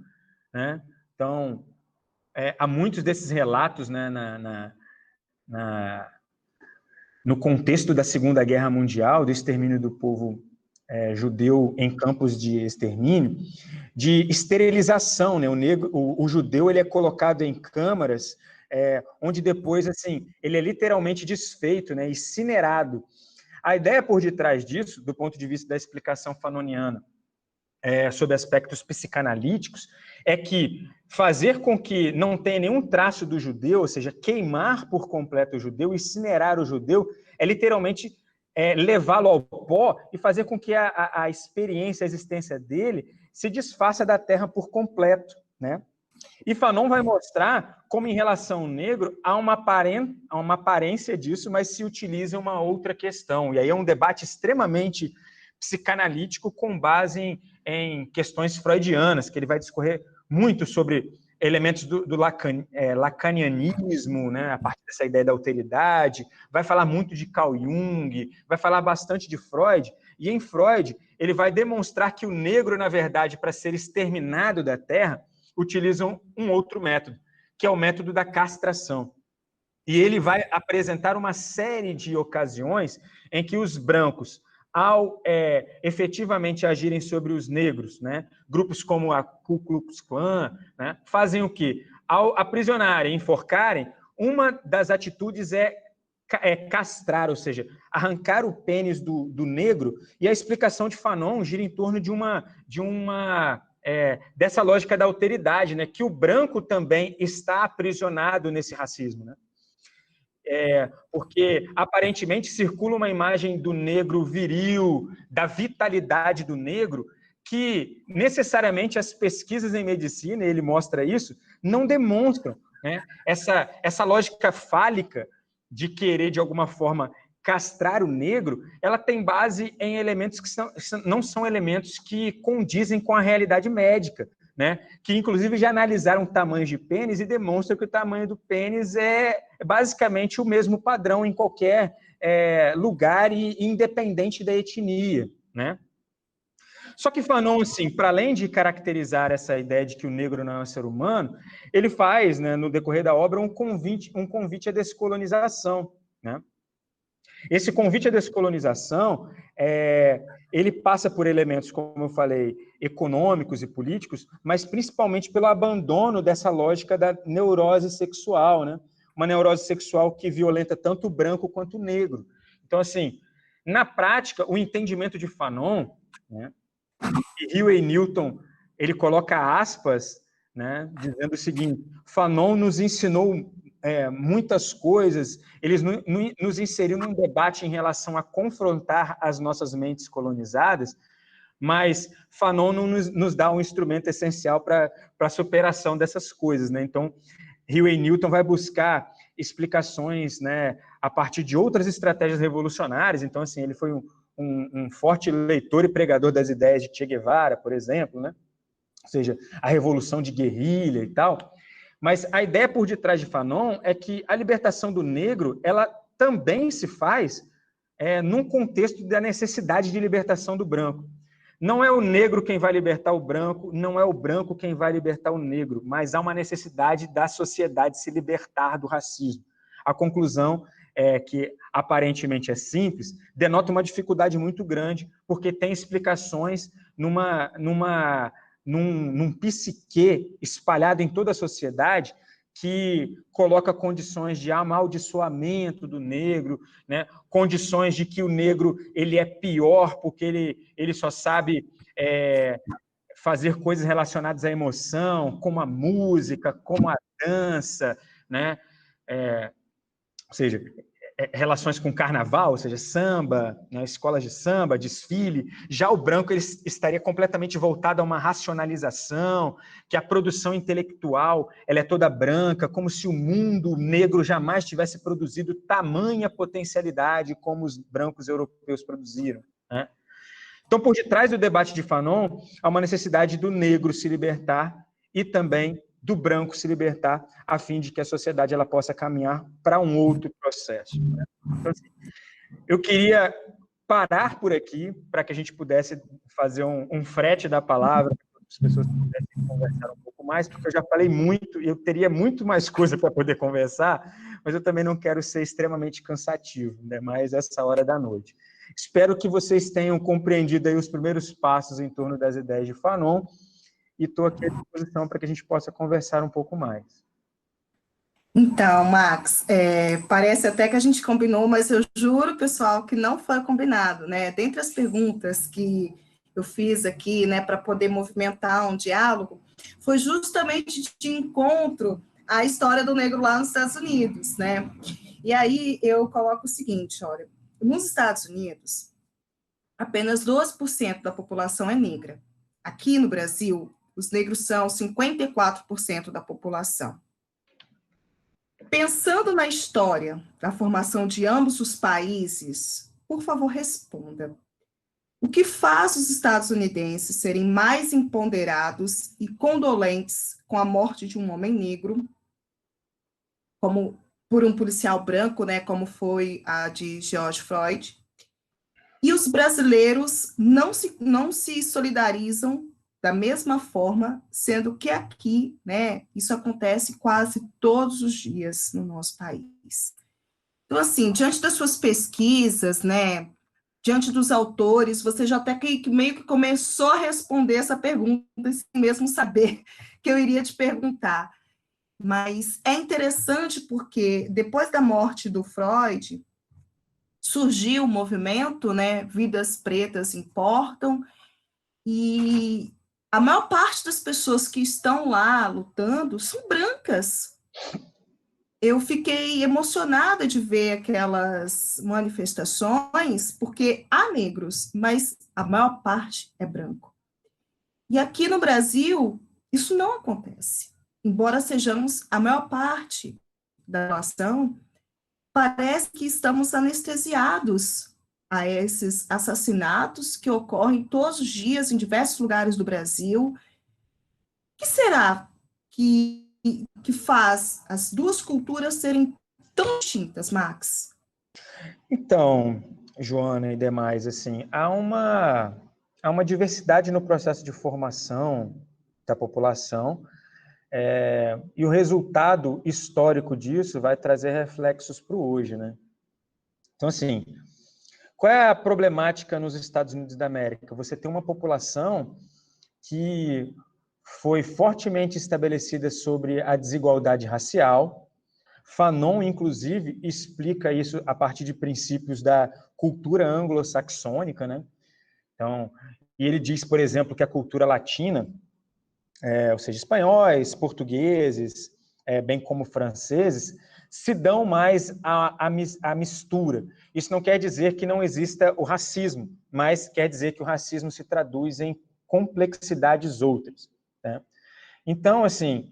né? Então, há muitos desses relatos, né, no contexto da Segunda Guerra Mundial, do extermínio do povo judeu em campos de extermínio, de esterilização, né? O judeu ele é colocado em câmaras onde depois, assim, ele é literalmente desfeito, né, incinerado. A ideia por detrás disso, do ponto de vista da explicação fanoniana, sobre aspectos psicanalíticos, é que fazer com que não tenha nenhum traço do judeu, ou seja, queimar por completo o judeu, incinerar o judeu, é literalmente levá-lo ao pó e fazer com que a experiência, a existência dele se desfaça da terra por completo, né? E Fanon vai mostrar como, em relação ao negro, há uma aparência disso, mas se utiliza uma outra questão. E aí é um debate extremamente psicanalítico com base em questões freudianas, que ele vai discorrer muito sobre elementos do lacanianismo, né, a partir dessa ideia da alteridade, vai falar muito de Carl Jung, vai falar bastante de Freud, e em Freud ele vai demonstrar que o negro, na verdade, para ser exterminado da Terra, utilizam um outro método, que é o método da castração. E ele vai apresentar uma série de ocasiões em que os brancos, ao efetivamente agirem sobre os negros, né, grupos como a Ku Klux Klan, né, fazem o quê? Ao aprisionarem, enforcarem, uma das atitudes é castrar, ou seja, arrancar o pênis do negro, e a explicação de Fanon gira em torno dessa lógica da alteridade, né, que o branco também está aprisionado nesse racismo, né? Porque aparentemente circula uma imagem do negro viril, da vitalidade do negro, que necessariamente as pesquisas em medicina, ele mostra isso, não demonstram, né? Essa lógica fálica de querer, de alguma forma, castrar o negro, ela tem base em elementos que não são elementos que condizem com a realidade médica, né? Que inclusive já analisaram tamanhos de pênis e demonstram que o tamanho do pênis é basicamente o mesmo padrão em qualquer lugar e independente da etnia, né? Só que Fanon, assim, para além de caracterizar essa ideia de que o negro não é um ser humano, ele faz, né, no decorrer da obra, um convite à descolonização, né? Esse convite à descolonização, ele passa por elementos, como eu falei, econômicos e políticos, mas principalmente pelo abandono dessa lógica da neurose sexual, né? Uma neurose sexual que violenta tanto o branco quanto o negro. Então, assim, na prática, o entendimento de Fanon, né, e Huey Newton, ele coloca aspas, né, dizendo o seguinte: Fanon nos ensinou muitas coisas, eles nos inseriu num debate em relação a confrontar as nossas mentes colonizadas, mas Fanon não nos dá um instrumento essencial para a superação dessas coisas, né? Então, Huey Newton vai buscar explicações, né, a partir de outras estratégias revolucionárias. Então, assim, ele foi um forte leitor e pregador das ideias de Che Guevara, por exemplo, né? Ou seja, a revolução de guerrilha e tal. Mas a ideia por detrás de Fanon é que a libertação do negro, ela também se faz num contexto da necessidade de libertação do branco. Não é o negro quem vai libertar o branco, não é o branco quem vai libertar o negro, mas há uma necessidade da sociedade se libertar do racismo. A conclusão que aparentemente é simples, denota uma dificuldade muito grande, porque tem explicações num psiquê espalhado em toda a sociedade que coloca condições de amaldiçoamento do negro, né? Condições de que o negro ele é pior porque ele só sabe fazer coisas relacionadas à emoção, como a música, como a dança, né? Ou seja, relações com carnaval, ou seja, samba, né, escolas de samba, desfile. Já o branco ele estaria completamente voltado a uma racionalização, que a produção intelectual ela é toda branca, como se o mundo negro jamais tivesse produzido tamanha potencialidade como os brancos europeus produziram, né? Então, por detrás do debate de Fanon, há uma necessidade do negro se libertar e também do branco se libertar, a fim de que a sociedade ela possa caminhar para um outro processo, né? Então, assim, eu queria parar por aqui para que a gente pudesse fazer um frete da palavra, para que as pessoas pudessem conversar um pouco mais, porque eu já falei muito e eu teria muito mais coisa para poder conversar, mas eu também não quero ser extremamente cansativo, né? Mais essa hora da noite. Espero que vocês tenham compreendido aí os primeiros passos em torno das ideias de Fanon e estou aqui à disposição para que a gente possa conversar um pouco mais. Então, Max, parece até que a gente combinou, mas eu juro, pessoal, que não foi combinado, né? Dentre as perguntas que eu fiz aqui, né, para poder movimentar um diálogo, foi justamente de encontro à história do negro lá nos Estados Unidos, né? E aí eu coloco o seguinte, olha, nos Estados Unidos, apenas 2% da população é negra. Aqui no Brasil, os negros são 54% da população. Pensando na história da formação de ambos os países, por favor, responda. O que faz os estadunidenses serem mais empoderados e condolentes com a morte de um homem negro, como por um policial branco, né, como foi a de George Floyd, e os brasileiros não se solidarizam da mesma forma, sendo que aqui, né, isso acontece quase todos os dias no nosso país. Então, assim, diante das suas pesquisas, né, diante dos autores, você já até que meio que começou a responder essa pergunta, sem mesmo saber que eu iria te perguntar. Mas é interessante porque, depois da morte do Freud, surgiu o movimento, né, Vidas Pretas Importam, e a maior parte das pessoas que estão lá lutando são brancas. Eu fiquei emocionada de ver aquelas manifestações, porque há negros, mas a maior parte é branco. E aqui no Brasil, isso não acontece. Embora sejamos a maior parte da nação, parece que estamos anestesiados a esses assassinatos que ocorrem todos os dias em diversos lugares do Brasil. O que será que faz as duas culturas serem tão distintas, Max? Então, Joana e demais, assim, há uma diversidade no processo de formação da população, e o resultado histórico disso vai trazer reflexos para o hoje, né? Então, assim, qual é a problemática nos Estados Unidos da América? Você tem uma população que foi fortemente estabelecida sobre a desigualdade racial. Fanon, inclusive, explica isso a partir de princípios da cultura anglo-saxônica, né? Então, e ele diz, por exemplo, que a cultura latina, ou seja, espanhóis, portugueses, bem como franceses, se dão mais à mistura. Isso não quer dizer que não exista o racismo, mas quer dizer que o racismo se traduz em complexidades outras, né? Então, assim,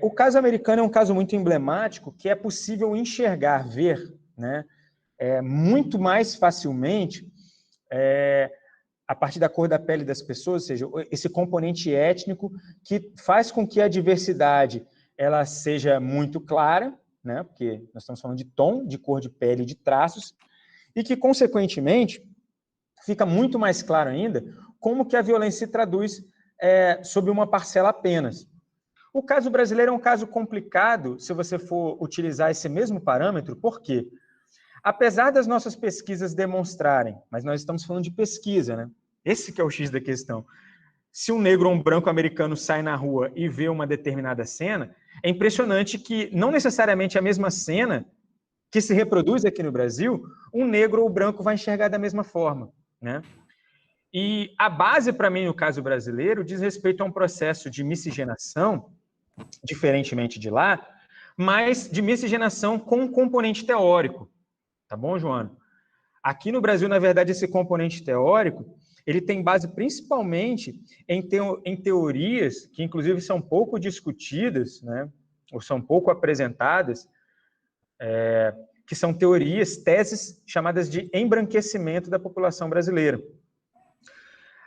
o caso americano é um caso muito emblemático que é possível enxergar, ver, né, muito mais facilmente a partir da cor da pele das pessoas, ou seja, esse componente étnico que faz com que a diversidade ela seja muito clara, né, porque nós estamos falando de tom, de cor de pele e de traços, e que, consequentemente, fica muito mais claro ainda como que a violência se traduz sobre uma parcela apenas. O caso brasileiro é um caso complicado se você for utilizar esse mesmo parâmetro, por quê? Apesar das nossas pesquisas demonstrarem, mas nós estamos falando de pesquisa, né? Esse que é o X da questão. Se um negro ou um branco americano sai na rua e vê uma determinada cena, é impressionante que não necessariamente a mesma cena que se reproduz aqui no Brasil, um negro ou branco vai enxergar da mesma forma, né? E a base, para mim, no caso brasileiro, diz respeito a um processo de miscigenação, diferentemente de lá, mas de miscigenação com um componente teórico. Tá bom, Joana? Aqui no Brasil, na verdade, esse componente teórico, ele tem base principalmente em teorias que, inclusive, são pouco discutidas, né, ou são pouco apresentadas, que são teses chamadas de embranquecimento da população brasileira.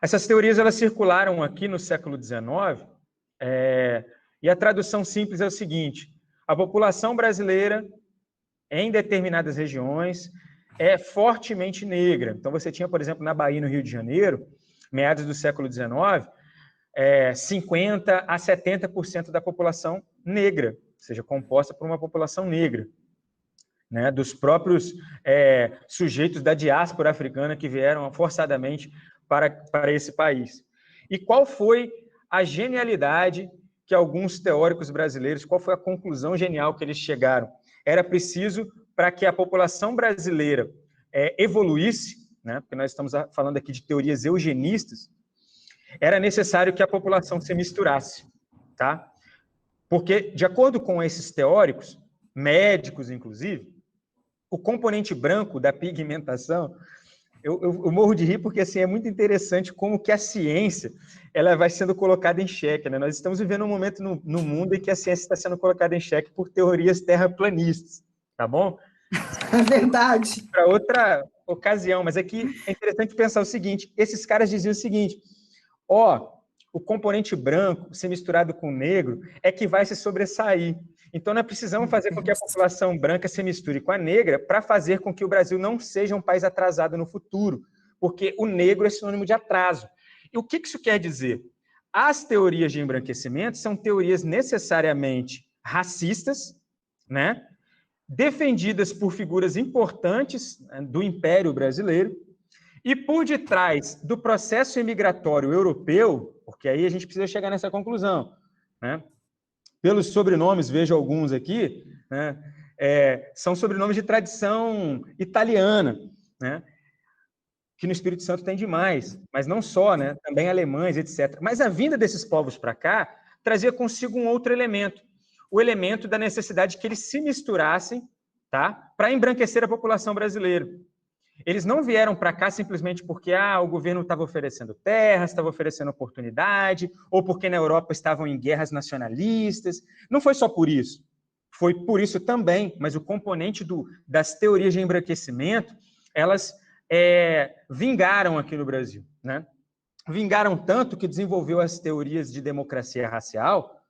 Essas teorias elas circularam aqui no século XIX, e a tradução simples é o seguinte: a população brasileira, em determinadas regiões, é fortemente negra. Então, você tinha, por exemplo, na Bahia, no Rio de Janeiro, meados do século XIX, 50% a 70% da população negra, ou seja, composta por uma população negra, né, dos próprios sujeitos da diáspora africana que vieram forçadamente para esse país. E qual foi a genialidade que alguns teóricos brasileiros, qual foi a conclusão genial que eles chegaram? Era preciso, para que a população brasileira evoluísse, né, porque nós estamos falando aqui de teorias eugenistas, era necessário que a população se misturasse, tá? Porque, de acordo com esses teóricos, médicos inclusive, o componente branco da pigmentação, eu morro de rir porque assim, é muito interessante como que a ciência ela vai sendo colocada em xeque, né? Nós estamos vivendo um momento no mundo em que a ciência está sendo colocada em xeque por teorias terraplanistas, tá bom? É verdade. Para outra ocasião, mas aqui é interessante pensar o seguinte: esses caras diziam o seguinte: o componente branco se misturado com o negro é que vai se sobressair. Então, nós precisamos fazer com que a população branca se misture com a negra para fazer com que o Brasil não seja um país atrasado no futuro, porque o negro é sinônimo de atraso. E o que isso quer dizer? As teorias de embranquecimento são teorias necessariamente racistas, né? Defendidas por figuras importantes do Império Brasileiro, e por detrás do processo imigratório europeu, porque aí a gente precisa chegar nessa conclusão, né? Pelos sobrenomes, vejo alguns aqui, né? São sobrenomes de tradição italiana, né? Que no Espírito Santo tem demais, mas não só, né? Também alemães, etc. Mas a vinda desses povos para cá trazia consigo um outro elemento, o elemento da necessidade que eles se misturassem, tá? Para embranquecer a população brasileira. Eles não vieram para cá simplesmente porque o governo estava oferecendo terras, estava oferecendo oportunidade, ou porque na Europa estavam em guerras nacionalistas. Não foi só por isso. Foi por isso também, mas o componente das teorias de embranquecimento, elas vingaram aqui no Brasil, né? Vingaram tanto que desenvolveu as teorias de democracia racial,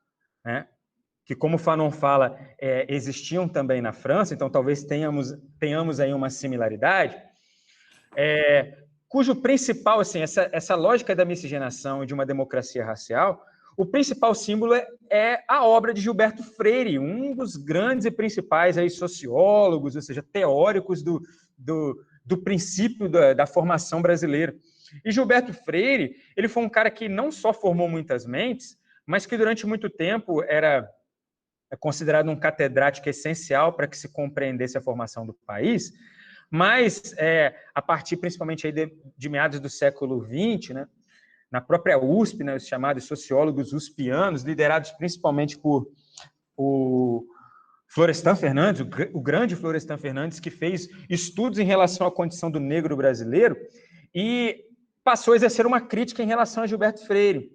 né? Que, como o Fanon fala, existiam também na França, então talvez tenhamos aí uma similaridade, cujo principal, assim, essa lógica da miscigenação e de uma democracia racial, o principal símbolo é a obra de Gilberto Freire, um dos grandes e principais aí sociólogos, ou seja, teóricos do princípio da formação brasileira. E Gilberto Freire, ele foi um cara que não só formou muitas mentes, mas que durante muito tempo era considerado um catedrático essencial para que se compreendesse a formação do país, mas a partir principalmente aí de meados do século XX, né, na própria USP, né, os chamados sociólogos uspianos, liderados principalmente por o Florestan Fernandes, o grande Florestan Fernandes, que fez estudos em relação à condição do negro brasileiro e passou a exercer uma crítica em relação a Gilberto Freire.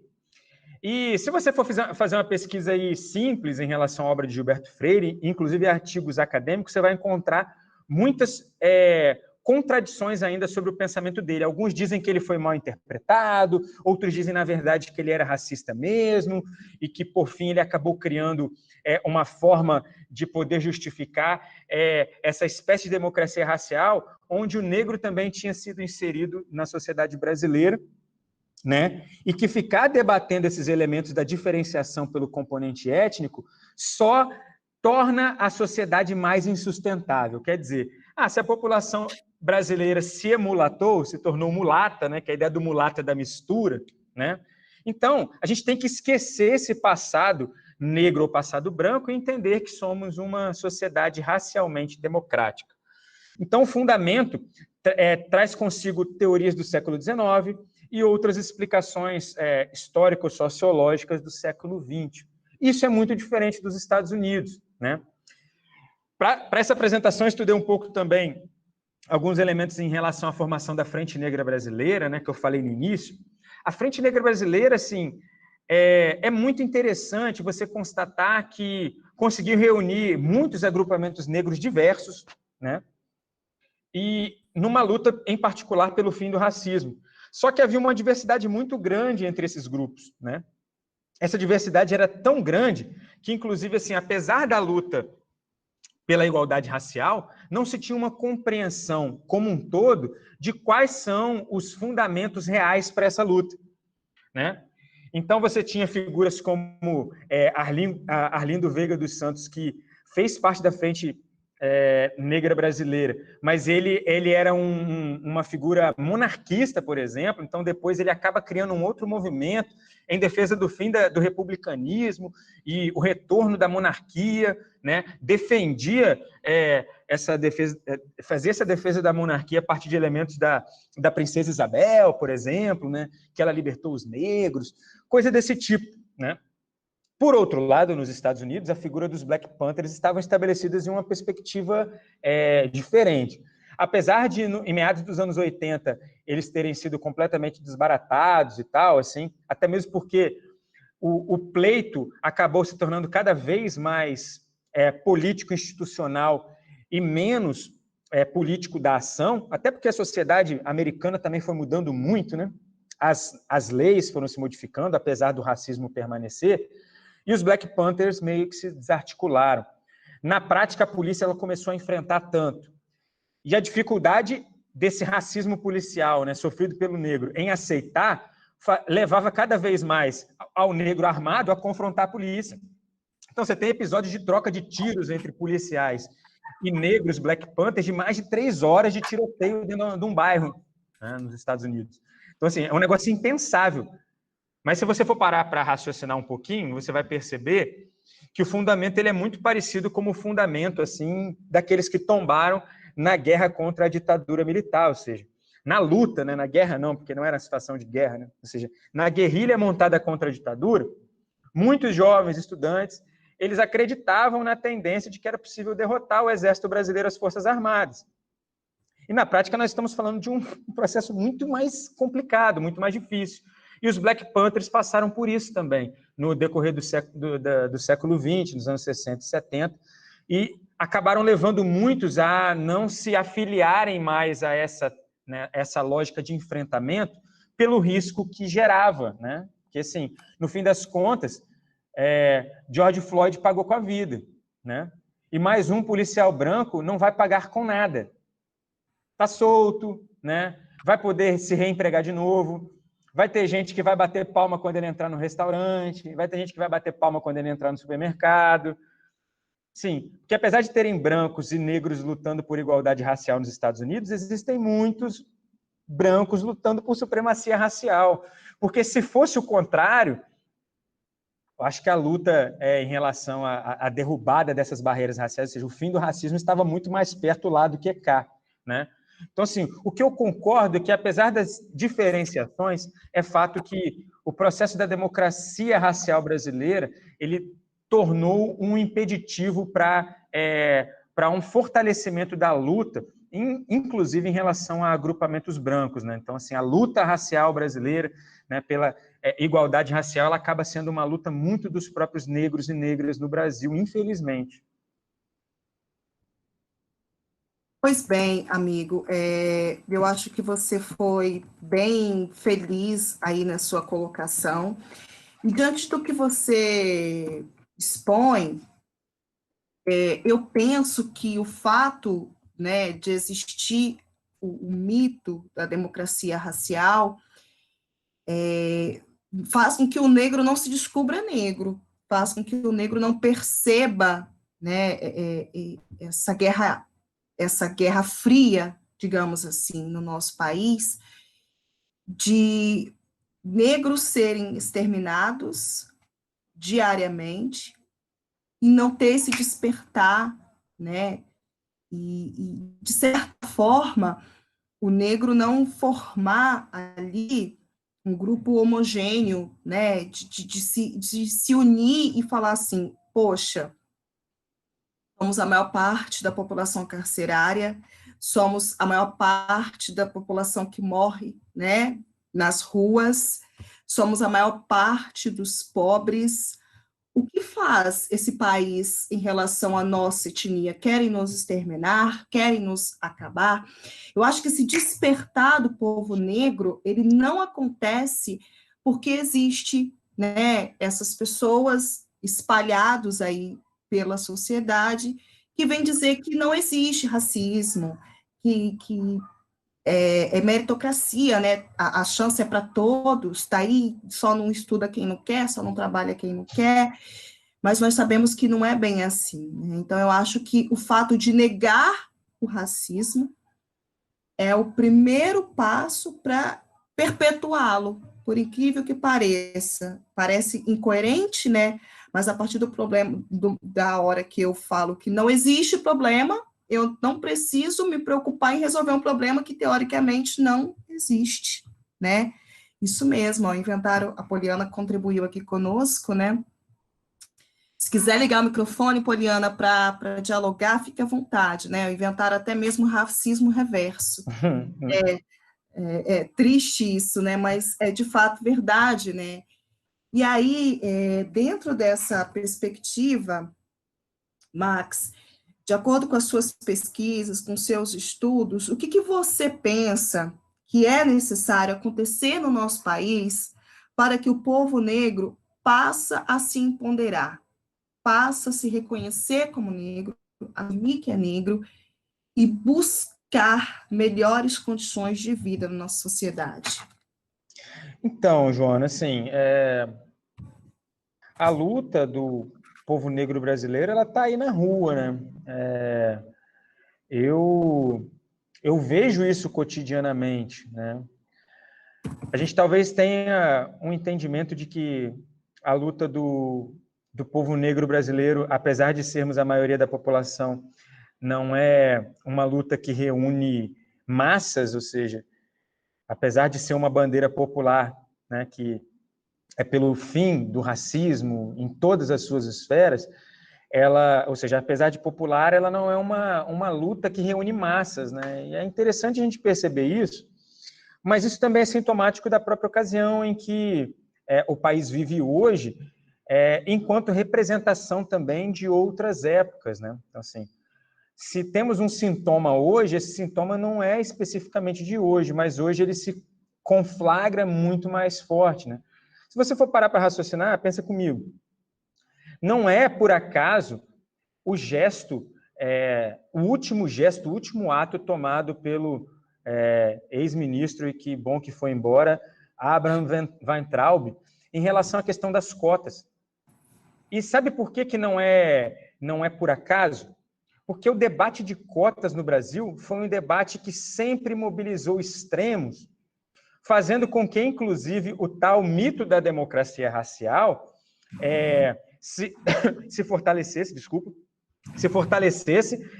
E se você for fazer uma pesquisa aí simples em relação à obra de Gilberto Freire, inclusive artigos acadêmicos, você vai encontrar muitas contradições ainda sobre o pensamento dele. Alguns dizem que ele foi mal interpretado, outros dizem, na verdade, que ele era racista mesmo, e que, por fim, ele acabou criando uma forma de poder justificar essa espécie de democracia racial, onde o negro também tinha sido inserido na sociedade brasileira, né? E que ficar debatendo esses elementos da diferenciação pelo componente étnico só torna a sociedade mais insustentável. Quer dizer, se a população brasileira se emulatou, se tornou mulata, né? Que a ideia do mulata é da mistura, né? Então, a gente tem que esquecer esse passado negro ou passado branco e entender que somos uma sociedade racialmente democrática. Então, o fundamento traz consigo teorias do século XIX, e outras explicações histórico-sociológicas do século XX. Isso é muito diferente dos Estados Unidos, né? Para essa apresentação, estudei um pouco também alguns elementos em relação à formação da Frente Negra Brasileira, né, que eu falei no início. A Frente Negra Brasileira, assim, é muito interessante você constatar que conseguiu reunir muitos agrupamentos negros diversos, né, e numa luta, em particular, pelo fim do racismo. Só que havia uma diversidade muito grande entre esses grupos, né? Essa diversidade era tão grande que, inclusive, assim, apesar da luta pela igualdade racial, não se tinha uma compreensão como um todo de quais são os fundamentos reais para essa luta, né? Então, você tinha figuras como Arlindo Veiga dos Santos, que fez parte da Frente Negra Brasileira, mas ele era uma figura monarquista, por exemplo, então depois ele acaba criando um outro movimento em defesa do fim do republicanismo e o retorno da monarquia, né? Defendia fazia essa defesa da monarquia a partir de elementos da princesa Isabel, por exemplo, né? Que ela libertou os negros, coisa desse tipo, né? Por outro lado, nos Estados Unidos, a figura dos Black Panthers estava estabelecida em uma perspectiva diferente. Apesar de, em meados dos anos 80, eles terem sido completamente desbaratados e tal, assim, até mesmo porque o pleito acabou se tornando cada vez mais político-institucional e menos político da ação, até porque a sociedade americana também foi mudando muito, né? As leis foram se modificando, apesar do racismo permanecer, e os Black Panthers meio que se desarticularam. Na prática, a polícia ela começou a enfrentar tanto. E a dificuldade desse racismo policial, né, sofrido pelo negro, em aceitar, levava cada vez mais ao negro armado a confrontar a polícia. Então, você tem episódios de troca de tiros entre policiais e negros Black Panthers de mais de 3 horas de tiroteio dentro de um bairro, né, nos Estados Unidos. Então, assim, é um negócio impensável. Mas se você for parar para raciocinar um pouquinho, você vai perceber que o fundamento ele é muito parecido com o fundamento assim daqueles que tombaram na guerra contra a ditadura militar, ou seja, na luta, né, na guerra não, porque não era uma situação de guerra, né, ou seja, na guerrilha montada contra a ditadura, muitos jovens estudantes, eles acreditavam na tendência de que era possível derrotar o exército brasileiro, as Forças Armadas. E na prática nós estamos falando de um processo muito mais complicado, muito mais difícil. E os Black Panthers passaram por isso também, no decorrer do século XX, nos anos 60 e 70, e acabaram levando muitos a não se afiliarem mais a essa lógica de enfrentamento pelo risco que gerava, né? Porque, assim, no fim das contas, George Floyd pagou com a vida, né? E mais um policial branco não vai pagar com nada. Está solto, né? Vai poder se reempregar de novo. Vai ter gente que vai bater palma quando ele entrar no restaurante, vai ter gente que vai bater palma quando ele entrar no supermercado. Sim, porque apesar de terem brancos e negros lutando por igualdade racial nos Estados Unidos, existem muitos brancos lutando por supremacia racial. Porque se fosse o contrário, eu acho que a luta em relação à derrubada dessas barreiras raciais, ou seja, o fim do racismo estava muito mais perto lá do que cá, né? Então, assim, o que eu concordo é que, apesar das diferenciações, é fato que o processo da democracia racial brasileira, ele tornou um impeditivo para um fortalecimento da luta, inclusive em relação a agrupamentos brancos, né? Então, assim, a luta racial brasileira, né, pela igualdade racial, ela acaba sendo uma luta muito dos próprios negros e negras no Brasil, infelizmente. Pois bem, amigo, eu acho que você foi bem feliz aí na sua colocação. E diante do que você expõe, eu penso que o fato, né, de existir o mito da democracia racial faz com que o negro não se descubra negro, faz com que o negro não perceba, né, essa guerra fria, digamos assim, no nosso país, de negros serem exterminados diariamente e não ter esse despertar, né? De certa forma, o negro não formar ali um grupo homogêneo, né, de se unir e falar assim, poxa, somos a maior parte da população carcerária, somos a maior parte da população que morre, né, nas ruas, somos a maior parte dos pobres. O que faz esse país em relação à nossa etnia? Querem nos exterminar? Querem nos acabar? Eu acho que esse despertar do povo negro, ele não acontece porque existe, né, essas pessoas espalhadas aí pela sociedade que vem dizer que não existe racismo, que é meritocracia, né? A chance é para todos, tá aí, só não estuda quem não quer, só não trabalha quem não quer, mas nós sabemos que não é bem assim, né? Então, eu acho que o fato de negar o racismo é o primeiro passo para perpetuá-lo, por incrível que pareça. Parece incoerente, né? Mas a partir do problema, da hora que eu falo que não existe problema, eu não preciso me preocupar em resolver um problema que teoricamente não existe, né? Isso mesmo, ó, inventaram, a Poliana contribuiu aqui conosco, né? Se quiser ligar o microfone, Poliana, para dialogar, fique à vontade, né? Inventaram até mesmo racismo reverso. É triste isso, né? Mas é de fato verdade, né? E aí, dentro dessa perspectiva, Max, de acordo com as suas pesquisas, com seus estudos, o que você pensa que é necessário acontecer no nosso país para que o povo negro passe a se empoderar, passe a se reconhecer como negro, assumir que é negro e buscar melhores condições de vida na nossa sociedade? Então, Joana, assim, a luta do povo negro brasileiro, ela está aí na rua, né? Eu vejo isso cotidianamente, né? A gente talvez tenha um entendimento de que a luta do povo negro brasileiro, apesar de sermos a maioria da população, não é uma luta que reúne massas, ou seja, apesar de ser uma bandeira popular, né, que é pelo fim do racismo em todas as suas esferas, ela, ou seja, apesar de popular, ela não é uma luta que reúne massas, né? E é interessante a gente perceber isso, mas isso também é sintomático da própria ocasião em que o país vive hoje, enquanto representação também de outras épocas, né? Então, assim, se temos um sintoma hoje, esse sintoma não é especificamente de hoje, mas hoje ele se conflagra muito mais forte, né? Se você for parar para raciocinar, pensa comigo. Não é por acaso o gesto, o último ato tomado pelo ex-ministro, e que bom que foi embora, Abraham Weintraub, em relação à questão das cotas. E sabe por que não é por acaso? Porque o debate de cotas no Brasil foi um debate que sempre mobilizou extremos, fazendo com que, inclusive, o tal mito da democracia racial se fortalecesse,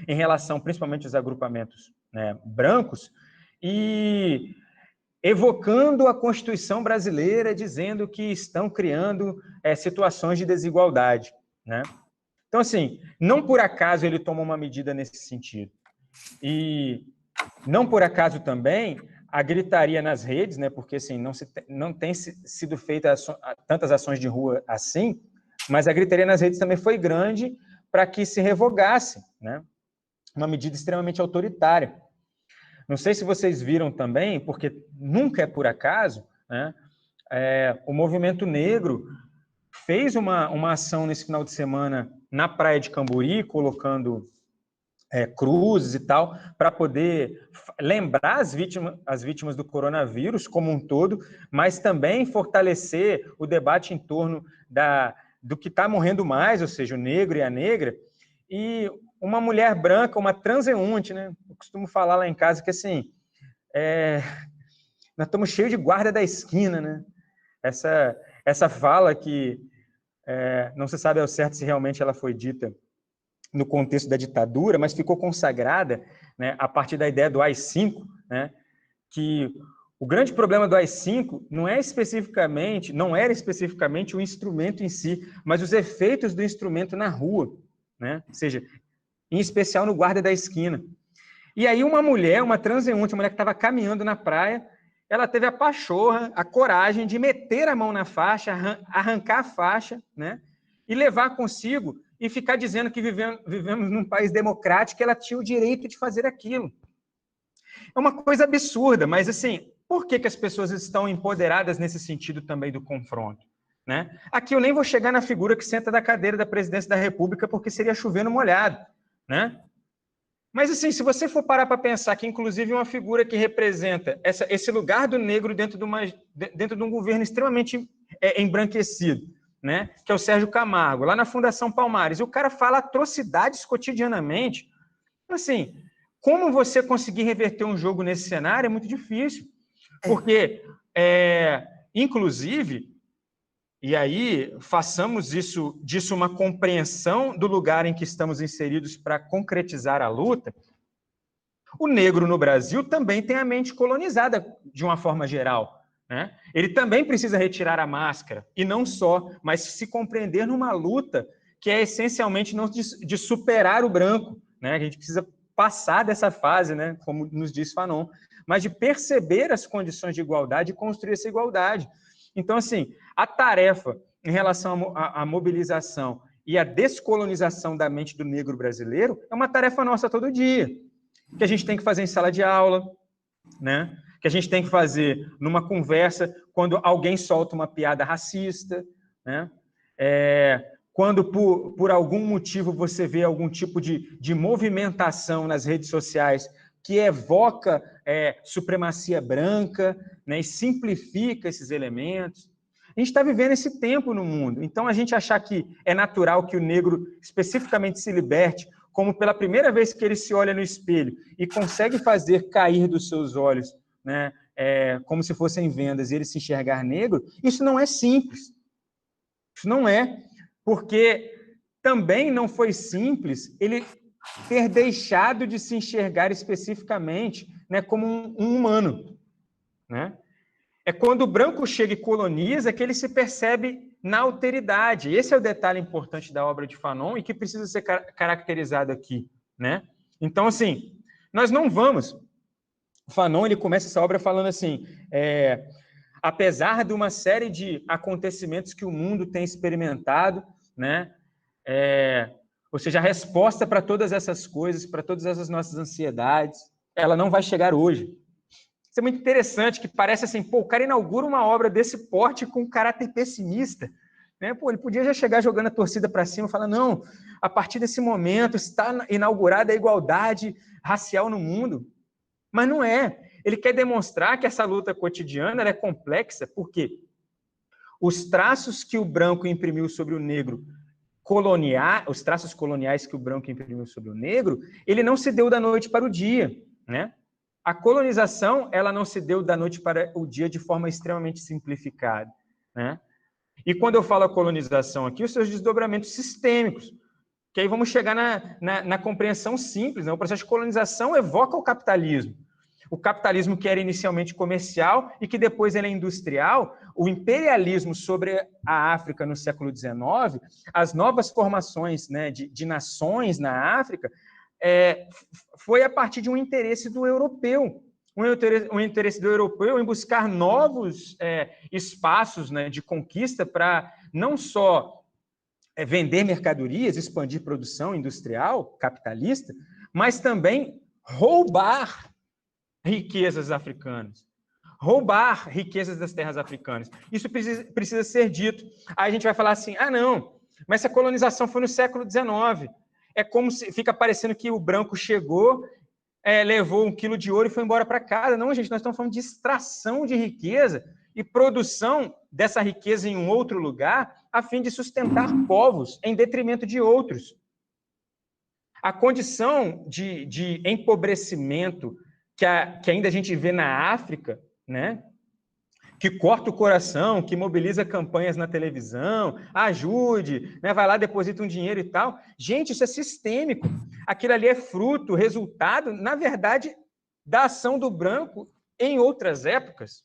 em relação principalmente aos agrupamentos, né, brancos, e evocando a Constituição brasileira, dizendo que estão criando situações de desigualdade, né? Então, assim, não por acaso ele tomou uma medida nesse sentido. E não por acaso também a gritaria nas redes, né? Porque assim, não tem sido feitas tantas ações de rua assim, mas a gritaria nas redes também foi grande para que se revogasse, né? Uma medida extremamente autoritária. Não sei se vocês viram também, porque nunca é por acaso, né? O movimento negro fez uma ação nesse final de semana na praia de Camburi, colocando cruzes e tal, para poder lembrar as vítimas do coronavírus como um todo, mas também fortalecer o debate em torno do que está morrendo mais, ou seja, o negro e a negra, e uma mulher branca, uma transeunte, né? Eu costumo falar lá em casa que, assim, nós estamos cheios de guarda da esquina, né? Essa fala que não se sabe ao certo se realmente ela foi dita no contexto da ditadura, mas ficou consagrada, né, a partir da ideia do AI-5, né, que O grande problema do AI-5 não era especificamente o instrumento em si, mas os efeitos do instrumento na rua, né? Ou seja, em especial no guarda da esquina. E aí uma mulher, uma transeunte, uma mulher que estava caminhando na praia, ela teve a pachorra, a coragem de meter a mão na faixa, arrancar a faixa, né? E levar consigo e ficar dizendo que vivemos num país democrático e ela tinha o direito de fazer aquilo. É uma coisa absurda, mas assim, por que as pessoas estão empoderadas nesse sentido também do confronto? Né? Aqui eu nem vou chegar na figura que senta da cadeira da presidência da República, porque seria chover no molhado. Né? Mas assim, se você for parar para pensar que inclusive uma figura que representa esse lugar do negro dentro de um governo extremamente embranquecido, né? Que é o Sérgio Camargo, lá na Fundação Palmares, e o cara fala atrocidades cotidianamente, assim, como você conseguir reverter um jogo nesse cenário é muito difícil. Porque, inclusive, e aí façamos disso uma compreensão do lugar em que estamos inseridos para concretizar a luta, o negro no Brasil também tem a mente colonizada de uma forma geral. Né? Ele também precisa retirar a máscara, e não só, mas se compreender numa luta que é essencialmente não de superar o branco. Né? A gente precisa passar dessa fase, né? Como nos diz Fanon, mas de perceber as condições de igualdade e construir essa igualdade. Então, assim, a tarefa em relação à mobilização e à descolonização da mente do negro brasileiro é uma tarefa nossa todo dia, que a gente tem que fazer em sala de aula, né? Que a gente tem que fazer numa conversa quando alguém solta uma piada racista, né? Quando, por algum motivo, você vê algum tipo de movimentação nas redes sociais que evoca supremacia branca, né, e simplifica esses elementos. A gente está vivendo esse tempo no mundo. Então, a gente achar que é natural que o negro especificamente se liberte, como pela primeira vez que ele se olha no espelho e consegue fazer cair dos seus olhos, né, como se fossem vendas, e ele se enxergar negro, isso não é simples. Isso não é. Porque também não foi simples ele ter deixado de se enxergar especificamente, né, como um humano. Né? É quando o branco chega e coloniza que ele se percebe na alteridade. Esse é o detalhe importante da obra de Fanon e que precisa ser caracterizado aqui. Né? Então, assim, nós não vamos... Fanon, ele começa essa obra falando assim, apesar de uma série de acontecimentos que o mundo tem experimentado, né? Ou seja, a resposta para todas essas coisas, para todas essas nossas ansiedades, ela não vai chegar hoje. Isso é muito interessante, que parece assim, pô, o cara inaugura uma obra desse porte com um caráter pessimista. Né? Pô, ele podia já chegar jogando a torcida para cima e falar, não, a partir desse momento está inaugurada a igualdade racial no mundo. Mas não é. Ele quer demonstrar que essa luta cotidiana ela é complexa, porque os traços que o branco imprimiu sobre o negro os traços coloniais que o branco imprimiu sobre o negro, ele não se deu da noite para o dia, né? A colonização, ela não se deu da noite para o dia de forma extremamente simplificada, né? E quando eu falo a colonização aqui, os seus desdobramentos sistêmicos, que aí vamos chegar na compreensão simples, né? O processo de colonização evoca o capitalismo que era inicialmente comercial e que depois ele é industrial, o imperialismo sobre a África no século XIX, as novas formações, né, de nações na África, foi a partir de um interesse do europeu, um interesse do europeu em buscar novos espaços, né, de conquista para não só vender mercadorias, expandir produção industrial, capitalista, mas também roubar riquezas africanas, roubar riquezas das terras africanas. Isso precisa ser dito. Aí a gente vai falar assim, não, mas essa colonização foi no século XIX. É como se fica parecendo que o branco chegou, levou 1 quilo de ouro e foi embora para casa. Não, gente, nós estamos falando de extração de riqueza e produção dessa riqueza em um outro lugar a fim de sustentar povos em detrimento de outros. A condição de empobrecimento que ainda a gente vê na África, né? Que corta o coração, que mobiliza campanhas na televisão, ajude, né? Vai lá, deposita um dinheiro e tal. Gente, isso é sistêmico. Aquilo ali é fruto, resultado, na verdade, da ação do branco em outras épocas,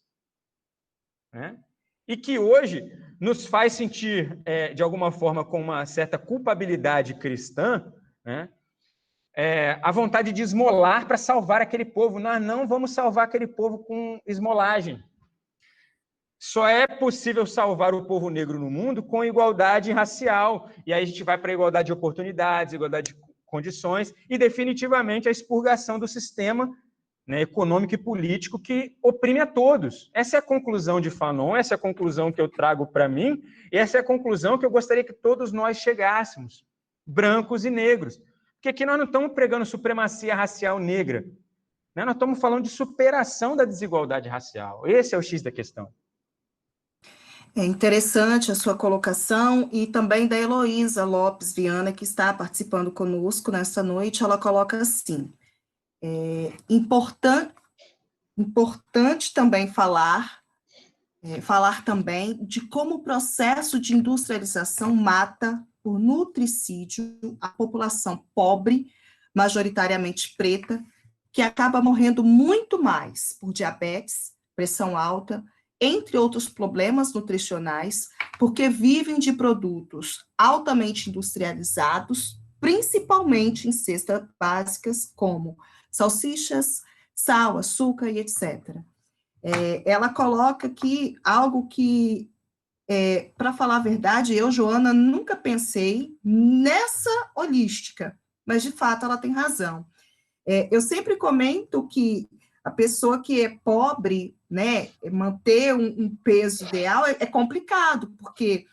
né? E que hoje nos faz sentir, de alguma forma, com uma certa culpabilidade cristã, né? A vontade de esmolar para salvar aquele povo. Nós não vamos salvar aquele povo com esmolagem. Só é possível salvar o povo negro no mundo com igualdade racial. E aí a gente vai para a igualdade de oportunidades, igualdade de condições e, definitivamente, a expurgação do sistema, né, econômico e político que oprime a todos. Essa é a conclusão de Fanon, essa é a conclusão que eu trago para mim, e essa é a conclusão que eu gostaria que todos nós chegássemos, brancos e negros. Porque aqui nós não estamos pregando supremacia racial negra, né? Nós estamos falando de superação da desigualdade racial. Esse é o X da questão. É interessante a sua colocação e também da Heloísa Lopes Viana, que está participando conosco nesta noite. Ela coloca assim: importante também falar também de como o processo de industrialização mata por nutricídio a população pobre, majoritariamente preta, que acaba morrendo muito mais por diabetes, pressão alta, entre outros problemas nutricionais, porque vivem de produtos altamente industrializados, principalmente em cestas básicas como salsichas, sal, açúcar e etc. Ela coloca aqui algo que, para falar a verdade, eu, Joana, nunca pensei nessa holística, mas de fato ela tem razão. Eu sempre comento que a pessoa que é pobre, né, manter um peso ideal é complicado, porque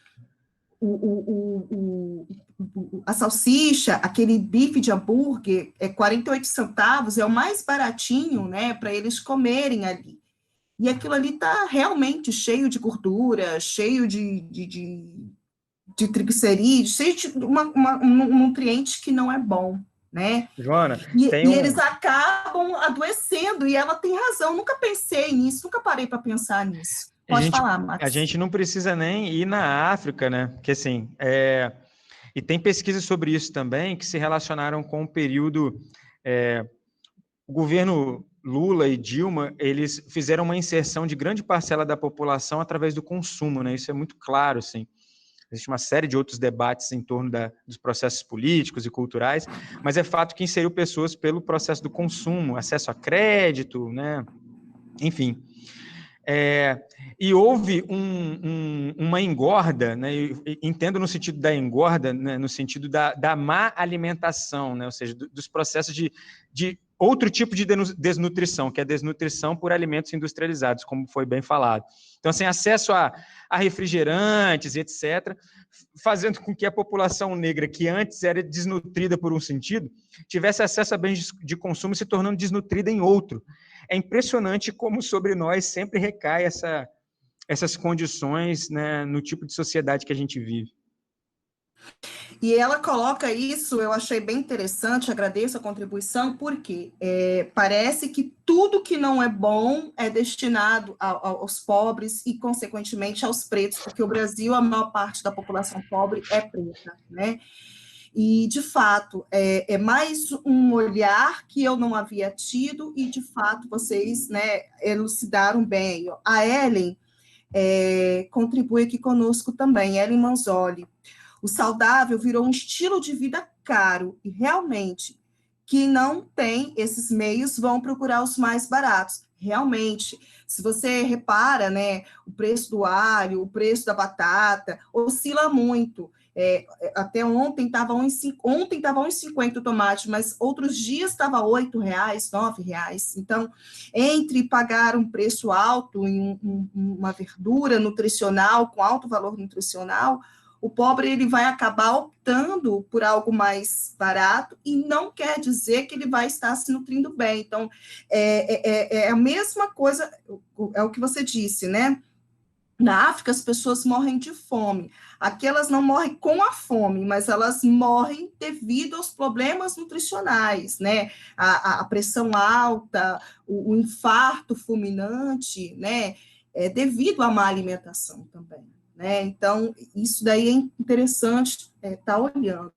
a salsicha, aquele bife de hambúrguer, 48 centavos, é o mais baratinho, né, para eles comerem ali. E aquilo ali está realmente cheio de gordura, cheio de triglicerídeos, cheio de um nutriente que não é bom, né? Joana, E eles acabam adoecendo, e ela tem razão. Nunca pensei nisso, nunca parei para pensar nisso. Pode falar, Max. A gente não precisa nem ir na África, né? Porque assim, e tem pesquisas sobre isso também que se relacionaram com o período. O governo Lula e Dilma, eles fizeram uma inserção de grande parcela da população através do consumo, né? Isso é muito claro, assim. Existe uma série de outros debates em torno dos processos políticos e culturais, mas é fato que inseriu pessoas pelo processo do consumo, acesso a crédito, né? Enfim. E houve uma engorda, né? Entendo no sentido da engorda, né? No sentido da má alimentação, né? Ou seja, dos processos de outro tipo de desnutrição, que é a desnutrição por alimentos industrializados, como foi bem falado. Então, assim, acesso a refrigerantes, etc., fazendo com que a população negra, que antes era desnutrida por um sentido, tivesse acesso a bens de consumo se tornando desnutrida em outro. É impressionante como sobre nós sempre recai essas condições, né, no tipo de sociedade que a gente vive. E ela coloca isso, eu achei bem interessante, agradeço a contribuição, porque parece que tudo que não é bom é destinado aos pobres e, consequentemente, aos pretos, porque o Brasil, a maior parte da população pobre é preta, né? E, de fato, é mais um olhar que eu não havia tido e, de fato, vocês, né, elucidaram bem. A Ellen contribui aqui conosco também, Ellen Manzoli. O saudável virou um estilo de vida caro e, realmente, que não tem esses meios vão procurar os mais baratos. Realmente, se você repara, né, o preço do alho, o preço da batata, oscila muito. Até ontem estava R$1,50 o tomate, mas outros dias estava R$8, R$9. Então, entre pagar um preço alto em uma verdura nutricional, com alto valor nutricional, o pobre ele vai acabar optando por algo mais barato e não quer dizer que ele vai estar se nutrindo bem. Então, é a mesma coisa, é o que você disse, né? Na África, as pessoas morrem de fome. Aqui elas não morrem com a fome, mas elas morrem devido aos problemas nutricionais, né? A pressão alta, o infarto fulminante, né? Devido à má alimentação também. Né? Então, isso daí é interessante estar olhando.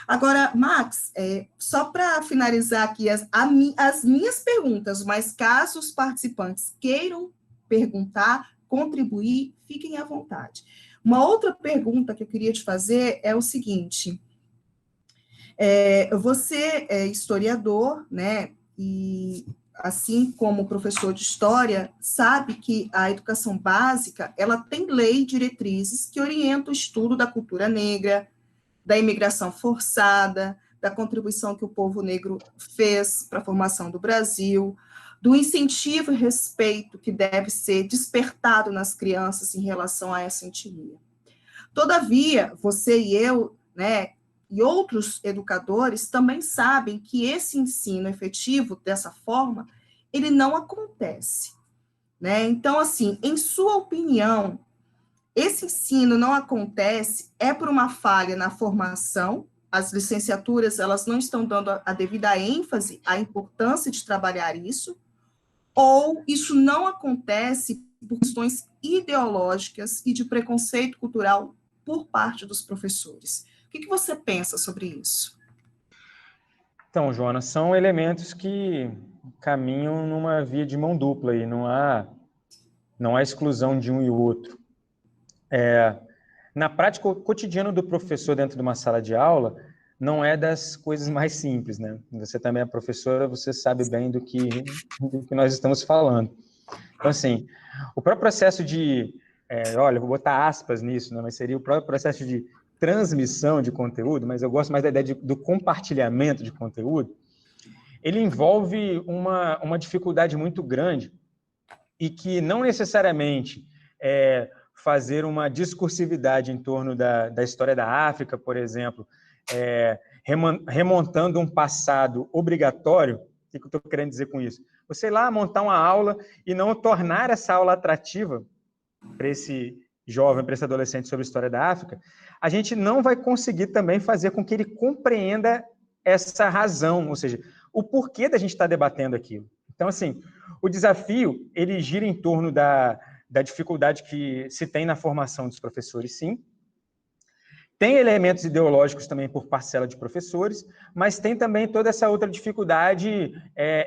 Agora, Max, só para finalizar aqui as minhas perguntas, mas caso os participantes queiram perguntar, contribuir, fiquem à vontade. Uma outra pergunta que eu queria te fazer é o seguinte: você é historiador, né? E assim como professor de história, sabe que a educação básica ela tem lei e diretrizes que orientam o estudo da cultura negra, da imigração forçada, da contribuição que o povo negro fez para a formação do Brasil, do incentivo e respeito que deve ser despertado nas crianças em relação a essa etnia. Todavia, você e eu, né, e outros educadores também sabem que esse ensino efetivo dessa forma, ele não acontece, né? Então, assim, em sua opinião, esse ensino não acontece por uma falha na formação, as licenciaturas elas não estão dando a devida ênfase à importância de trabalhar isso, ou isso não acontece por questões ideológicas e de preconceito cultural por parte dos professores. O que você pensa sobre isso? Então, Jonas, são elementos que caminham numa via de mão dupla e não há exclusão de um e outro. Na prática, o cotidiano do professor dentro de uma sala de aula não é das coisas mais simples, né? Você também é professora, você sabe bem do que nós estamos falando. Então, assim, o próprio processo de, olha, vou botar aspas nisso, né? Mas seria o próprio processo de transmissão de conteúdo, mas eu gosto mais da ideia do compartilhamento de conteúdo. Ele envolve uma dificuldade muito grande e que não necessariamente fazer uma discursividade em torno da história da África, por exemplo, remontando um passado obrigatório. O que eu estou querendo dizer com isso? Você ir lá montar uma aula e não tornar essa aula atrativa para esse jovem, para esse adolescente sobre a história da África, a gente não vai conseguir também fazer com que ele compreenda essa razão, ou seja, o porquê da gente estar debatendo aquilo. Então, assim, o desafio, ele gira em torno da dificuldade que se tem na formação dos professores, sim. Tem elementos ideológicos também por parcela de professores, mas tem também toda essa outra dificuldade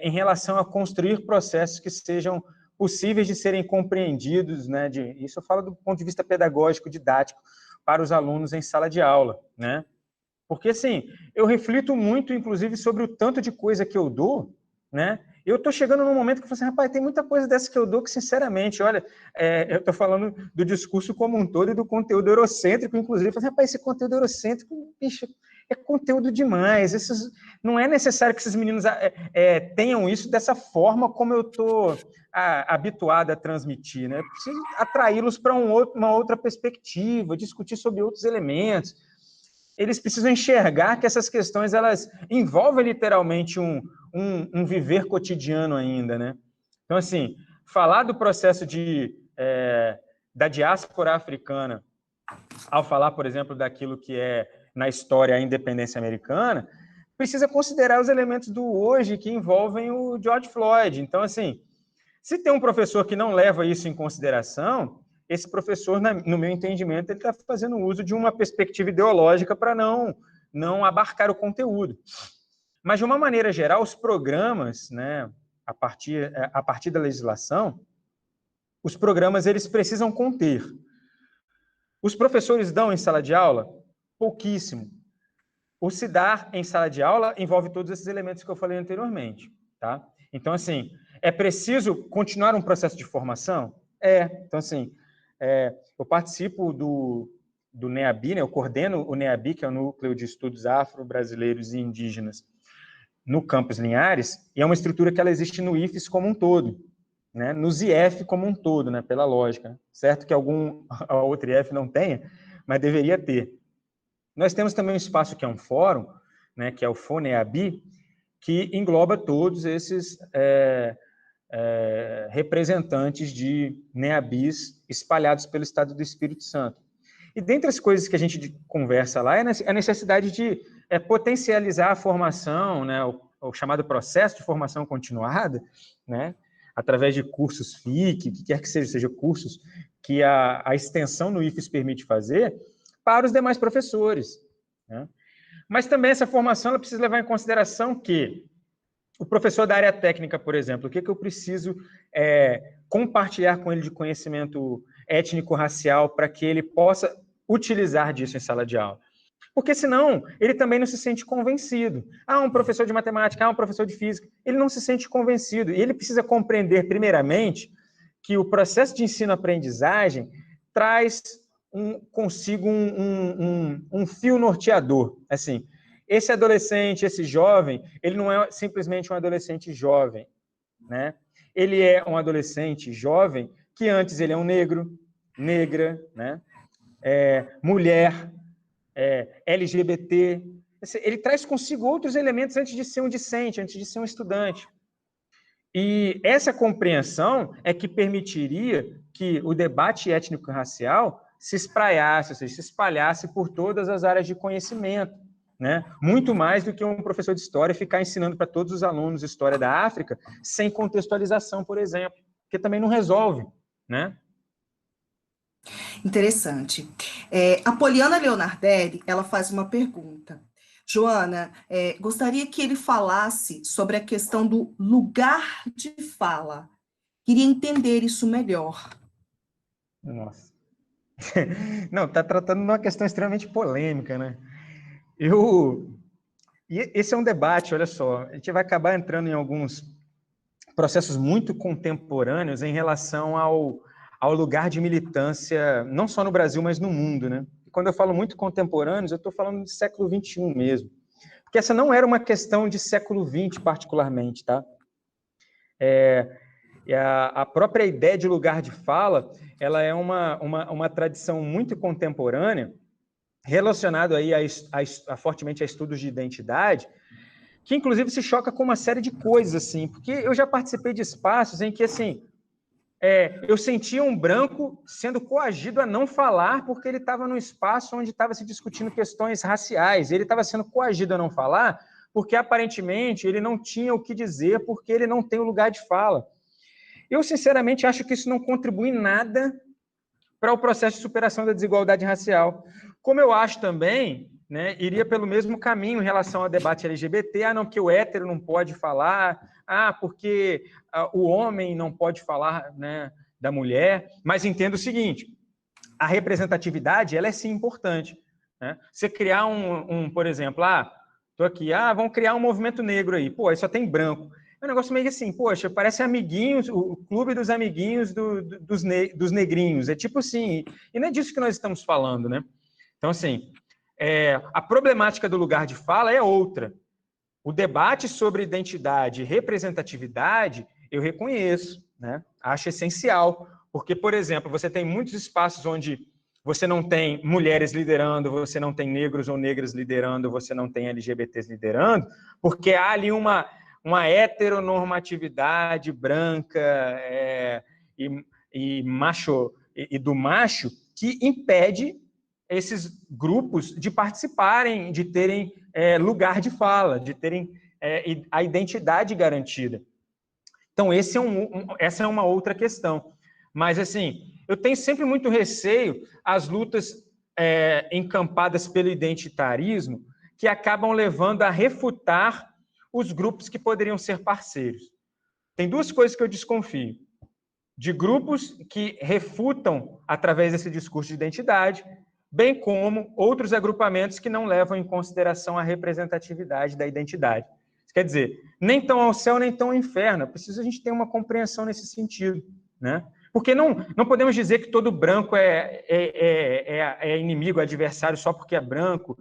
em relação a construir processos que sejam possíveis de serem compreendidos, né? Isso eu falo do ponto de vista pedagógico, didático, para os alunos em sala de aula, né? Porque, assim, eu reflito muito, inclusive, sobre o tanto de coisa que eu dou, né? Eu estou chegando num momento que eu falo assim, rapaz, tem muita coisa dessa que eu dou que, sinceramente, olha, eu estou falando do discurso como um todo e do conteúdo eurocêntrico, inclusive. Eu falo assim, rapaz, esse conteúdo eurocêntrico, bicho, é conteúdo demais. Não é necessário que esses meninos tenham isso dessa forma como eu estou habituado a transmitir, né? Eu preciso atraí-los para uma outra perspectiva, discutir sobre outros elementos. Eles precisam enxergar que essas questões elas envolvem literalmente um viver cotidiano ainda, né? Então, assim, falar do processo da diáspora africana, ao falar, por exemplo, daquilo que é na história a independência americana, precisa considerar os elementos do hoje que envolvem o George Floyd. Então, assim, se tem um professor que não leva isso em consideração, esse professor, no meu entendimento, ele está fazendo uso de uma perspectiva ideológica para não abarcar o conteúdo. Mas, de uma maneira geral, os programas, né, a partir da legislação, os programas eles precisam conter. Os professores dão em sala de aula? Pouquíssimo. O se dar em sala de aula envolve todos esses elementos que eu falei anteriormente. Tá? Então, assim, é preciso continuar um processo de formação? Então, assim, eu participo do NEABI, né? Eu coordeno o NEABI, que é o Núcleo de Estudos Afro-Brasileiros e Indígenas, no Campus Linhares, e é uma estrutura que ela existe no IFES como um todo, né? No ZIEF como um todo, né? Pela lógica. Certo que a outra IF não tenha, mas deveria ter. Nós temos também um espaço que é um fórum, né? Que é o FONEABI, que engloba todos esses representantes de NEABIs espalhados pelo Estado do Espírito Santo. E dentre as coisas que a gente conversa lá é a necessidade de potencializar a formação, né, o chamado processo de formação continuada, né, através de cursos FIC, que quer que seja cursos que a extensão no IFES permite fazer, para os demais professores, né? Mas também essa formação ela precisa levar em consideração que o professor da área técnica, por exemplo, o que eu preciso compartilhar com ele de conhecimento étnico-racial para que ele possa utilizar disso em sala de aula? Porque senão ele também não se sente convencido. Um professor de matemática, um professor de física, ele não se sente convencido. E ele precisa compreender, primeiramente, que o processo de ensino-aprendizagem traz consigo um fio norteador. Assim, esse adolescente, esse jovem, ele não é simplesmente um adolescente jovem, né? Ele é um adolescente jovem que antes ele é um negro, negra, né? Mulher, LGBT. Ele traz consigo outros elementos antes de ser um discente, antes de ser um estudante. E essa compreensão é que permitiria que o debate étnico-racial se espraiasse, ou seja, se espalhasse por todas as áreas de conhecimento, né? Muito mais do que um professor de história ficar ensinando para todos os alunos história da África sem contextualização, por exemplo, que também não resolve, né? Interessante. A Poliana Leonardelli, ela faz uma pergunta. Joana, gostaria que ele falasse sobre a questão do lugar de fala. Queria entender isso melhor. Nossa. Não, está tratando de uma questão extremamente polêmica, né? E esse é um debate, olha só, a gente vai acabar entrando em alguns processos muito contemporâneos em relação ao lugar de militância, não só no Brasil, mas no mundo, né? E quando eu falo muito contemporâneos, eu estou falando de século XXI mesmo. Porque essa não era uma questão de século XX, particularmente, tá? A própria ideia de lugar de fala, ela é uma tradição muito contemporânea, relacionado aí fortemente a estudos de identidade, que inclusive se choca com uma série de coisas, assim, porque eu já participei de espaços em que, assim, eu sentia um branco sendo coagido a não falar porque ele estava num espaço onde estava se discutindo questões raciais, ele estava sendo coagido a não falar porque, aparentemente, ele não tinha o que dizer porque ele não tem o lugar de fala. Eu, sinceramente, acho que isso não contribui em nada para o processo de superação da desigualdade racial. Como eu acho também, né, iria pelo mesmo caminho em relação ao debate LGBT, não, que o hétero não pode falar, porque o homem não pode falar, né, da mulher, mas entendo o seguinte, a representatividade, ela é sim importante, né? Você criar por exemplo, estou aqui, vamos criar um movimento negro aí, aí só tem branco. É um negócio meio assim, poxa, parece amiguinhos, o clube dos amiguinhos dos negrinhos. É tipo assim, e não é disso que nós estamos falando, né? Então, assim, a problemática do lugar de fala é outra. O debate sobre identidade e representatividade, eu reconheço, né? Acho essencial, porque, por exemplo, você tem muitos espaços onde você não tem mulheres liderando, você não tem negros ou negras liderando, você não tem LGBTs liderando, porque há ali uma heteronormatividade branca e macho e do macho que impede esses grupos de participarem, de terem lugar de fala, de terem a identidade garantida. Então, essa é uma outra questão. Mas, assim, eu tenho sempre muito receio às lutas encampadas pelo identitarismo, que acabam levando a refutar os grupos que poderiam ser parceiros. Tem duas coisas que eu desconfio. De grupos que refutam através desse discurso de identidade, bem como outros agrupamentos que não levam em consideração a representatividade da identidade. Isso quer dizer, nem tão ao céu, nem tão ao inferno. É preciso a gente ter uma compreensão nesse sentido, né? Porque não podemos dizer que todo branco é inimigo, adversário só porque é branco.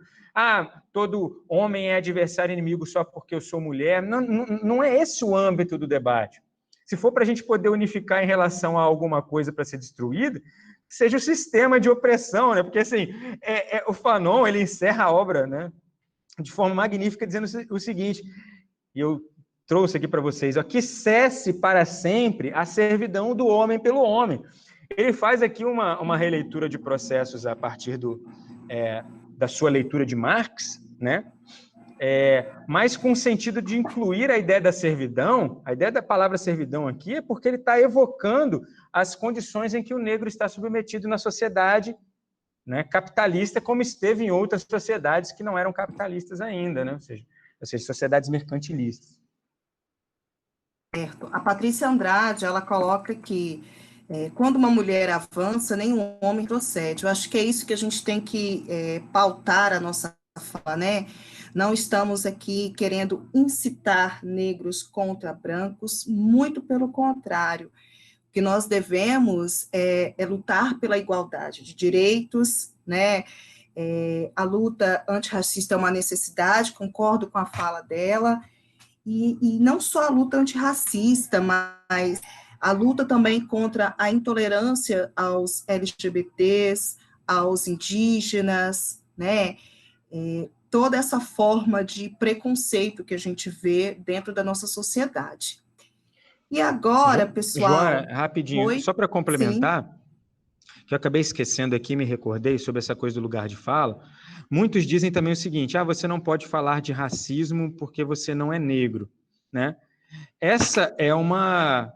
Todo homem é adversário inimigo só porque eu sou mulher. Não é esse o âmbito do debate. Se for para a gente poder unificar em relação a alguma coisa para ser destruída, seja o sistema de opressão, né? Porque, assim, o Fanon, ele encerra a obra, né, de forma magnífica, dizendo o seguinte, e eu trouxe aqui para vocês, que cesse para sempre a servidão do homem pelo homem. Ele faz aqui uma releitura de processos a partir da sua leitura de Marx, né? Mas com o sentido de incluir a ideia da servidão, a ideia da palavra servidão aqui é porque ele está evocando as condições em que o negro está submetido na sociedade né, capitalista, como esteve em outras sociedades que não eram capitalistas ainda, né? Ou seja, sociedades mercantilistas. Certo. A Patrícia Andrade, ela coloca que quando uma mulher avança, nenhum homem retrocede. Eu acho que é isso que a gente tem que pautar a nossa fala, né? Não estamos aqui querendo incitar negros contra brancos, muito pelo contrário. O que nós devemos é lutar pela igualdade de direitos, né? A luta antirracista é uma necessidade, concordo com a fala dela, e não só a luta antirracista, mas a luta também contra a intolerância aos LGBTs, aos indígenas, né? Toda essa forma de preconceito que a gente vê dentro da nossa sociedade. E agora, Joana, pessoal, rapidinho, oi? só para Sim, complementar, que eu acabei esquecendo aqui, me recordei sobre essa coisa do lugar de fala. Muitos dizem também o seguinte: você não pode falar de racismo porque você não é negro, né? Essa é uma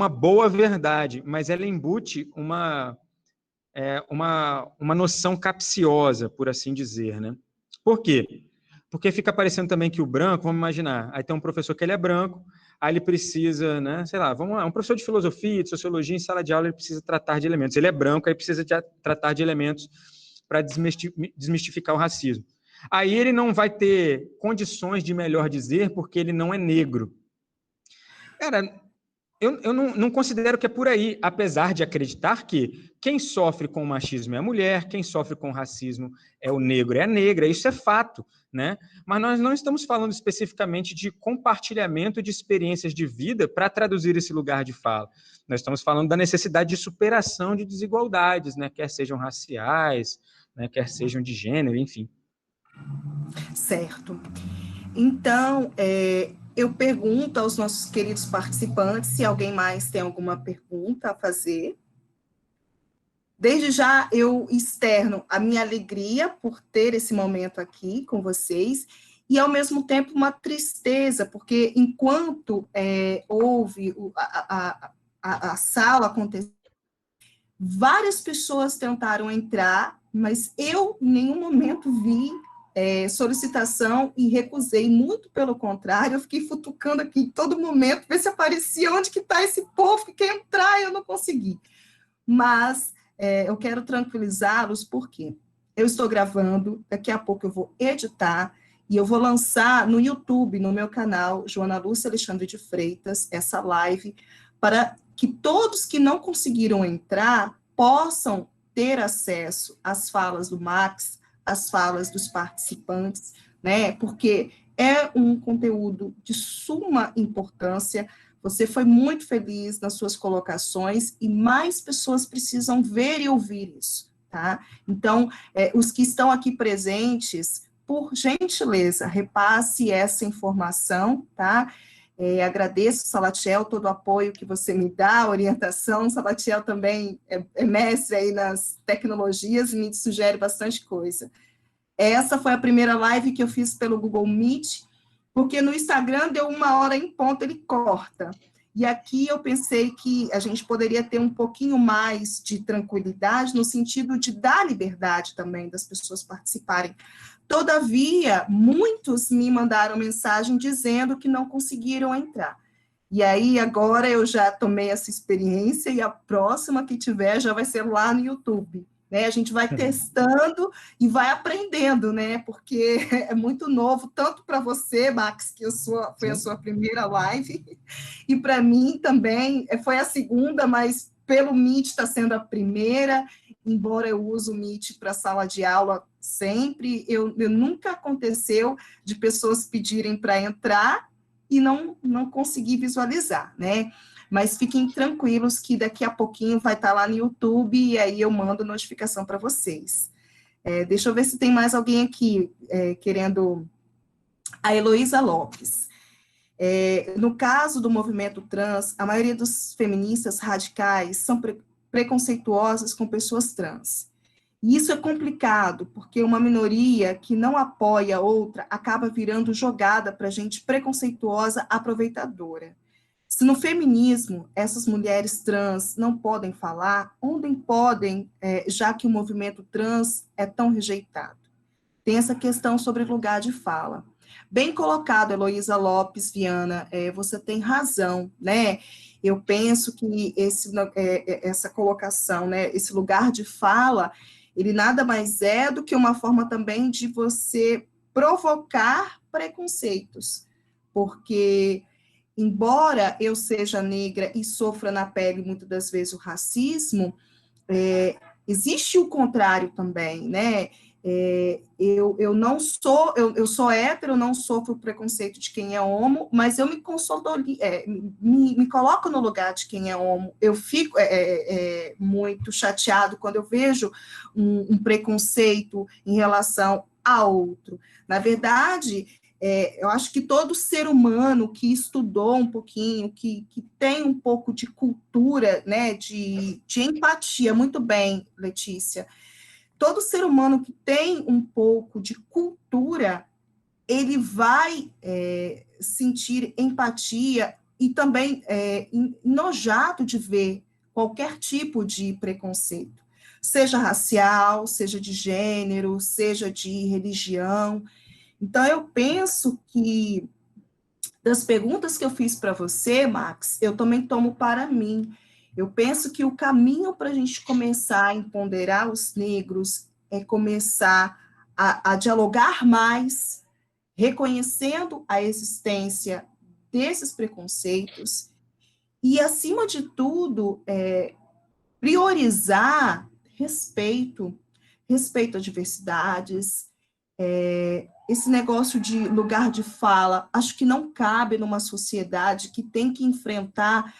boa verdade, mas ela embute uma noção capciosa, por assim dizer, né? Por quê? Porque fica parecendo também que o branco, vamos imaginar, aí tem um professor que ele é branco, aí ele precisa, né, sei lá, vamos lá, um professor de filosofia, de sociologia, em sala de aula, ele precisa tratar de elementos. Ele é branco, aí precisa tratar de elementos para desmistificar o racismo. Aí ele não vai ter condições de melhor dizer porque ele não é negro. Cara, eu não considero que é por aí, apesar de acreditar que quem sofre com o machismo é a mulher, quem sofre com o racismo é o negro, é a negra, isso é fato, né? Mas nós não estamos falando especificamente de compartilhamento de experiências de vida para traduzir esse lugar de fala. Nós estamos falando da necessidade de superação de desigualdades, né? Quer sejam raciais, né? Quer sejam de gênero, enfim. certo. Então, eu pergunto aos nossos queridos participantes se alguém mais tem alguma pergunta a fazer. Desde já eu externo a minha alegria por ter esse momento aqui com vocês e, ao mesmo tempo, uma tristeza, porque enquanto houve a sala acontecer, várias pessoas tentaram entrar, mas eu em nenhum momento vi solicitação e recusei, muito pelo contrário, eu fiquei futucando aqui em todo momento, ver se aparecia onde que está esse povo que quer entrar, e eu não consegui. Mas eu quero tranquilizá-los, porque eu estou gravando, daqui a pouco eu vou editar, e eu vou lançar no YouTube, no meu canal, Joana Lúcia Alexandre de Freitas, essa live, para que todos que não conseguiram entrar possam ter acesso às falas do Max, às falas dos participantes, né? Porque é um conteúdo de suma importância. Você foi muito feliz nas suas colocações e mais pessoas precisam ver e ouvir isso, tá? Então, os que estão aqui presentes, por gentileza, repasse essa informação, tá? Agradeço, Salatiel, todo o apoio que você me dá, a orientação. Salatiel também é mestre aí nas tecnologias e me sugere bastante coisa. Essa foi a primeira live que eu fiz pelo Google Meet, porque no Instagram deu 1 hora em ponto, ele corta. E aqui eu pensei que a gente poderia ter um pouquinho mais de tranquilidade, no sentido de dar liberdade também das pessoas participarem. Todavia, muitos me mandaram mensagem dizendo que não conseguiram entrar. E aí, agora eu já tomei essa experiência e a próxima que tiver já vai ser lá no YouTube. Né? A gente vai testando e vai aprendendo, né? Porque é muito novo, tanto para você, Max, que foi a sua primeira live, e para mim também foi a segunda, mas pelo Meet está sendo a primeira, embora eu use o Meet para sala de aula sempre, eu nunca aconteceu de pessoas pedirem para entrar e não consegui visualizar, né? Mas fiquem tranquilos que daqui a pouquinho vai estar lá no YouTube e aí eu mando notificação para vocês. Deixa eu ver se tem mais alguém aqui querendo... A Heloísa Lopes. No caso do movimento trans, a maioria dos feministas radicais são preconceituosas com pessoas trans. E isso é complicado, porque uma minoria que não apoia a outra acaba virando jogada para gente preconceituosa, aproveitadora. Se no feminismo essas mulheres trans não podem falar, onde podem, já que o movimento trans é tão rejeitado? Tem essa questão sobre lugar de fala. Bem colocado, Heloísa Lopes Viana, você tem razão, né? Eu penso que essa colocação, né, esse lugar de fala, ele nada mais é do que uma forma também de você provocar preconceitos, porque embora eu seja negra e sofra na pele muitas das vezes o racismo, existe o contrário também, né? Eu não sou, eu sou hétero, não sofro o preconceito de quem é homo, mas eu me me coloco no lugar de quem é homo. Eu fico muito chateado quando eu vejo um preconceito em relação a outro. Na verdade, eu acho que todo ser humano que estudou um pouquinho, que tem um pouco de cultura, né, de empatia, muito bem, Letícia, todo ser humano que tem um pouco de cultura, ele vai sentir empatia e também enojado de ver qualquer tipo de preconceito, seja racial, seja de gênero, seja de religião. Então, eu penso que das perguntas que eu fiz para você, Max, eu também tomo para mim. Eu penso que o caminho para a gente começar a empoderar os negros é começar a dialogar mais, reconhecendo a existência desses preconceitos e, acima de tudo, priorizar respeito, respeito a diversidades, esse negócio de lugar de fala, acho que não cabe numa sociedade que tem que enfrentar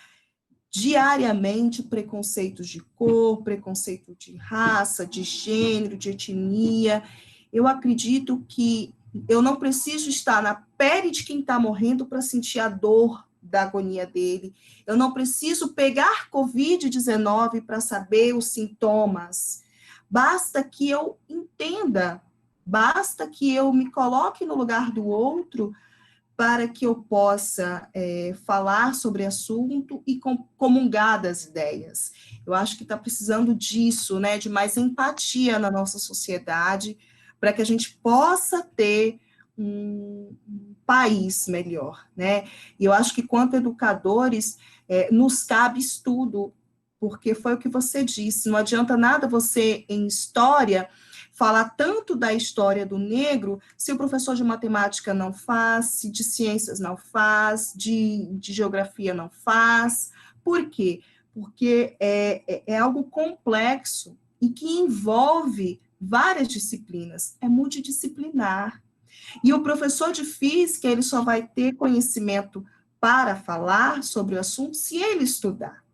diariamente preconceitos de cor, preconceito de raça, de gênero, de etnia. Eu acredito que eu não preciso estar na pele de quem está morrendo para sentir a dor da agonia dele. Eu não preciso pegar Covid-19 para saber os sintomas. Basta que eu entenda, basta que eu me coloque no lugar do outro para que eu possa falar sobre assunto e comungar das ideias. Eu acho que está precisando disso, né, de mais empatia na nossa sociedade, para que a gente possa ter um país melhor, né? E eu acho que, quanto educadores, nos cabe estudo, porque foi o que você disse, não adianta nada você, em história, falar tanto da história do negro se o professor de matemática não faz, se de ciências não faz, de geografia não faz. Por quê? Porque é algo complexo e que envolve várias disciplinas, é multidisciplinar. E o professor de física, ele só vai ter conhecimento para falar sobre o assunto se ele estudar,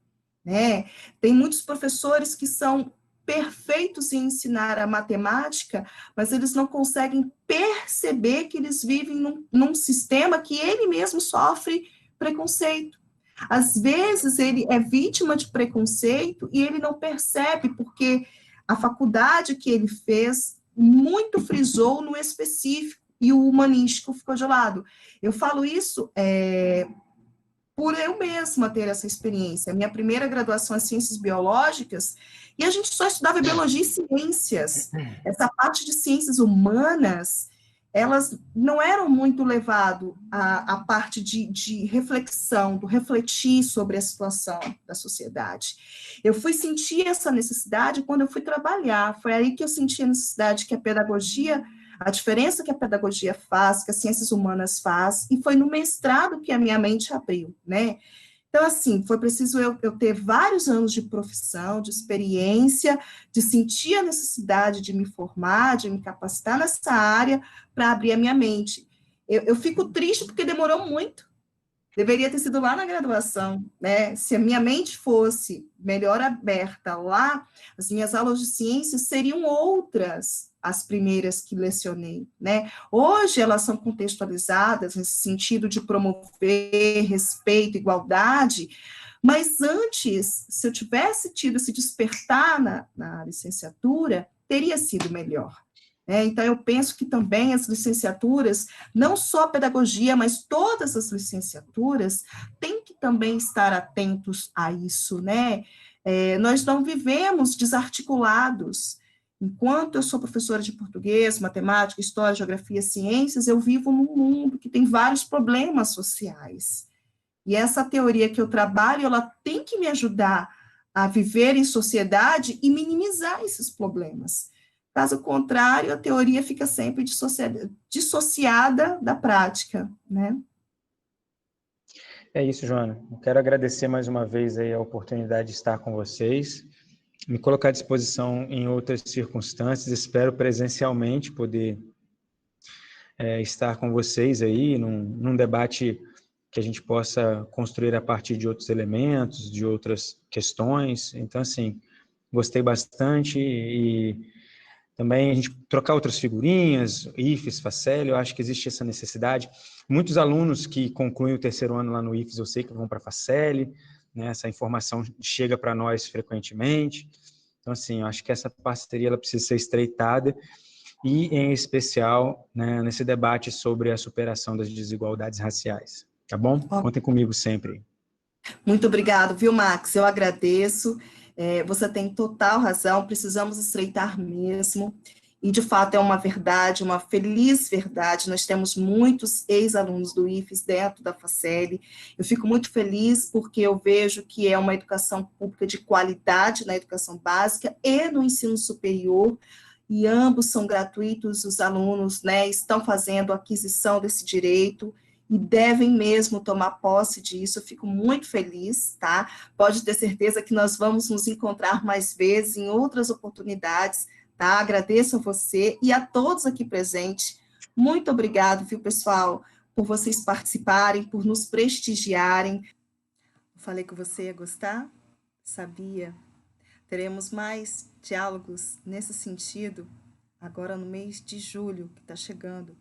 né? Tem muitos professores que são perfeitos em ensinar a matemática, mas eles não conseguem perceber que eles vivem num sistema que ele mesmo sofre preconceito. Às vezes ele é vítima de preconceito e ele não percebe, porque a faculdade que ele fez muito frisou no específico e o humanístico ficou de lado. Eu falo isso por eu mesma ter essa experiência. A minha primeira graduação em ciências biológicas, e a gente só estudava biologia e ciências. Essa parte de ciências humanas, elas não eram muito levado à parte de reflexão, do refletir sobre a situação da sociedade. Eu fui sentir essa necessidade quando eu fui trabalhar. Foi aí que eu senti a necessidade que a pedagogia, a diferença que a pedagogia faz, que as ciências humanas faz, e foi no mestrado que a minha mente abriu, né? Então, assim, foi preciso eu ter vários anos de profissão, de experiência, de sentir a necessidade de me formar, de me capacitar nessa área, para abrir a minha mente. Eu fico triste porque demorou muito. Deveria ter sido lá na graduação, né? Se a minha mente fosse melhor aberta lá, as minhas aulas de ciências seriam outras, as primeiras que lecionei, né? Hoje elas são contextualizadas nesse sentido de promover respeito, igualdade, mas antes, se eu tivesse tido esse despertar na licenciatura, teria sido melhor. Então, eu penso que também as licenciaturas, não só a pedagogia, mas todas as licenciaturas, têm que também estar atentos a isso, né? Nós não vivemos desarticulados. Enquanto eu sou professora de português, matemática, história, geografia, ciências, eu vivo num mundo que tem vários problemas sociais. E essa teoria que eu trabalho, ela tem que me ajudar a viver em sociedade e minimizar esses problemas. Caso contrário, a teoria fica sempre dissociada da prática, né? É isso, Joana. Eu quero agradecer mais uma vez aí a oportunidade de estar com vocês, me colocar à disposição em outras circunstâncias, espero presencialmente poder estar com vocês aí num debate que a gente possa construir a partir de outros elementos, de outras questões. Então, assim, gostei bastante e também a gente trocar outras figurinhas, IFES, Faceli, eu acho que existe essa necessidade. Muitos alunos que concluem o terceiro ano lá no IFES, eu sei que vão para a Faceli, né, essa informação chega para nós frequentemente. Então, assim, eu acho que essa parceria ela precisa ser estreitada e, em especial, né, nesse debate sobre a superação das desigualdades raciais. Tá bom? Contem comigo sempre. Muito obrigado, viu, Max? Eu agradeço. Você tem total razão, precisamos estreitar mesmo. E, de fato, é uma verdade, uma feliz verdade. Nós temos muitos ex-alunos do IFES dentro da Faceli. Eu fico muito feliz porque eu vejo que é uma educação pública de qualidade na educação básica e no ensino superior, e ambos são gratuitos, os alunos, né, estão fazendo a aquisição desse direito, e devem mesmo tomar posse disso. Eu fico muito feliz, tá? Pode ter certeza que nós vamos nos encontrar mais vezes em outras oportunidades, tá? Agradeço a você e a todos aqui presentes. Muito obrigado, viu, pessoal, por vocês participarem, por nos prestigiarem. Falei que você ia gostar? Sabia. Teremos mais diálogos nesse sentido agora no mês de julho, que está chegando.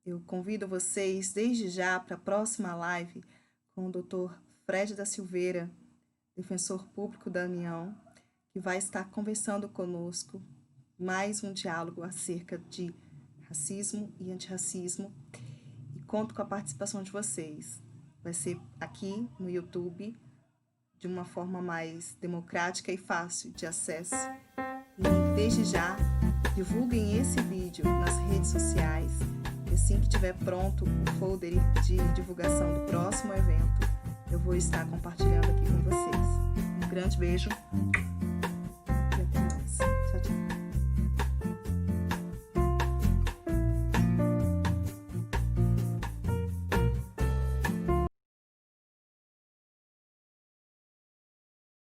Eu convido vocês desde já para a próxima live com o Dr. Fred da Silveira, defensor público da União, que vai estar conversando conosco mais um diálogo acerca de racismo e antirracismo, e conto com a participação de vocês. Vai ser aqui no YouTube, de uma forma mais democrática e fácil de acesso. E desde já, divulguem esse vídeo nas redes sociais. E assim que estiver pronto o folder de divulgação do próximo evento, eu vou estar compartilhando aqui com vocês. Um grande beijo.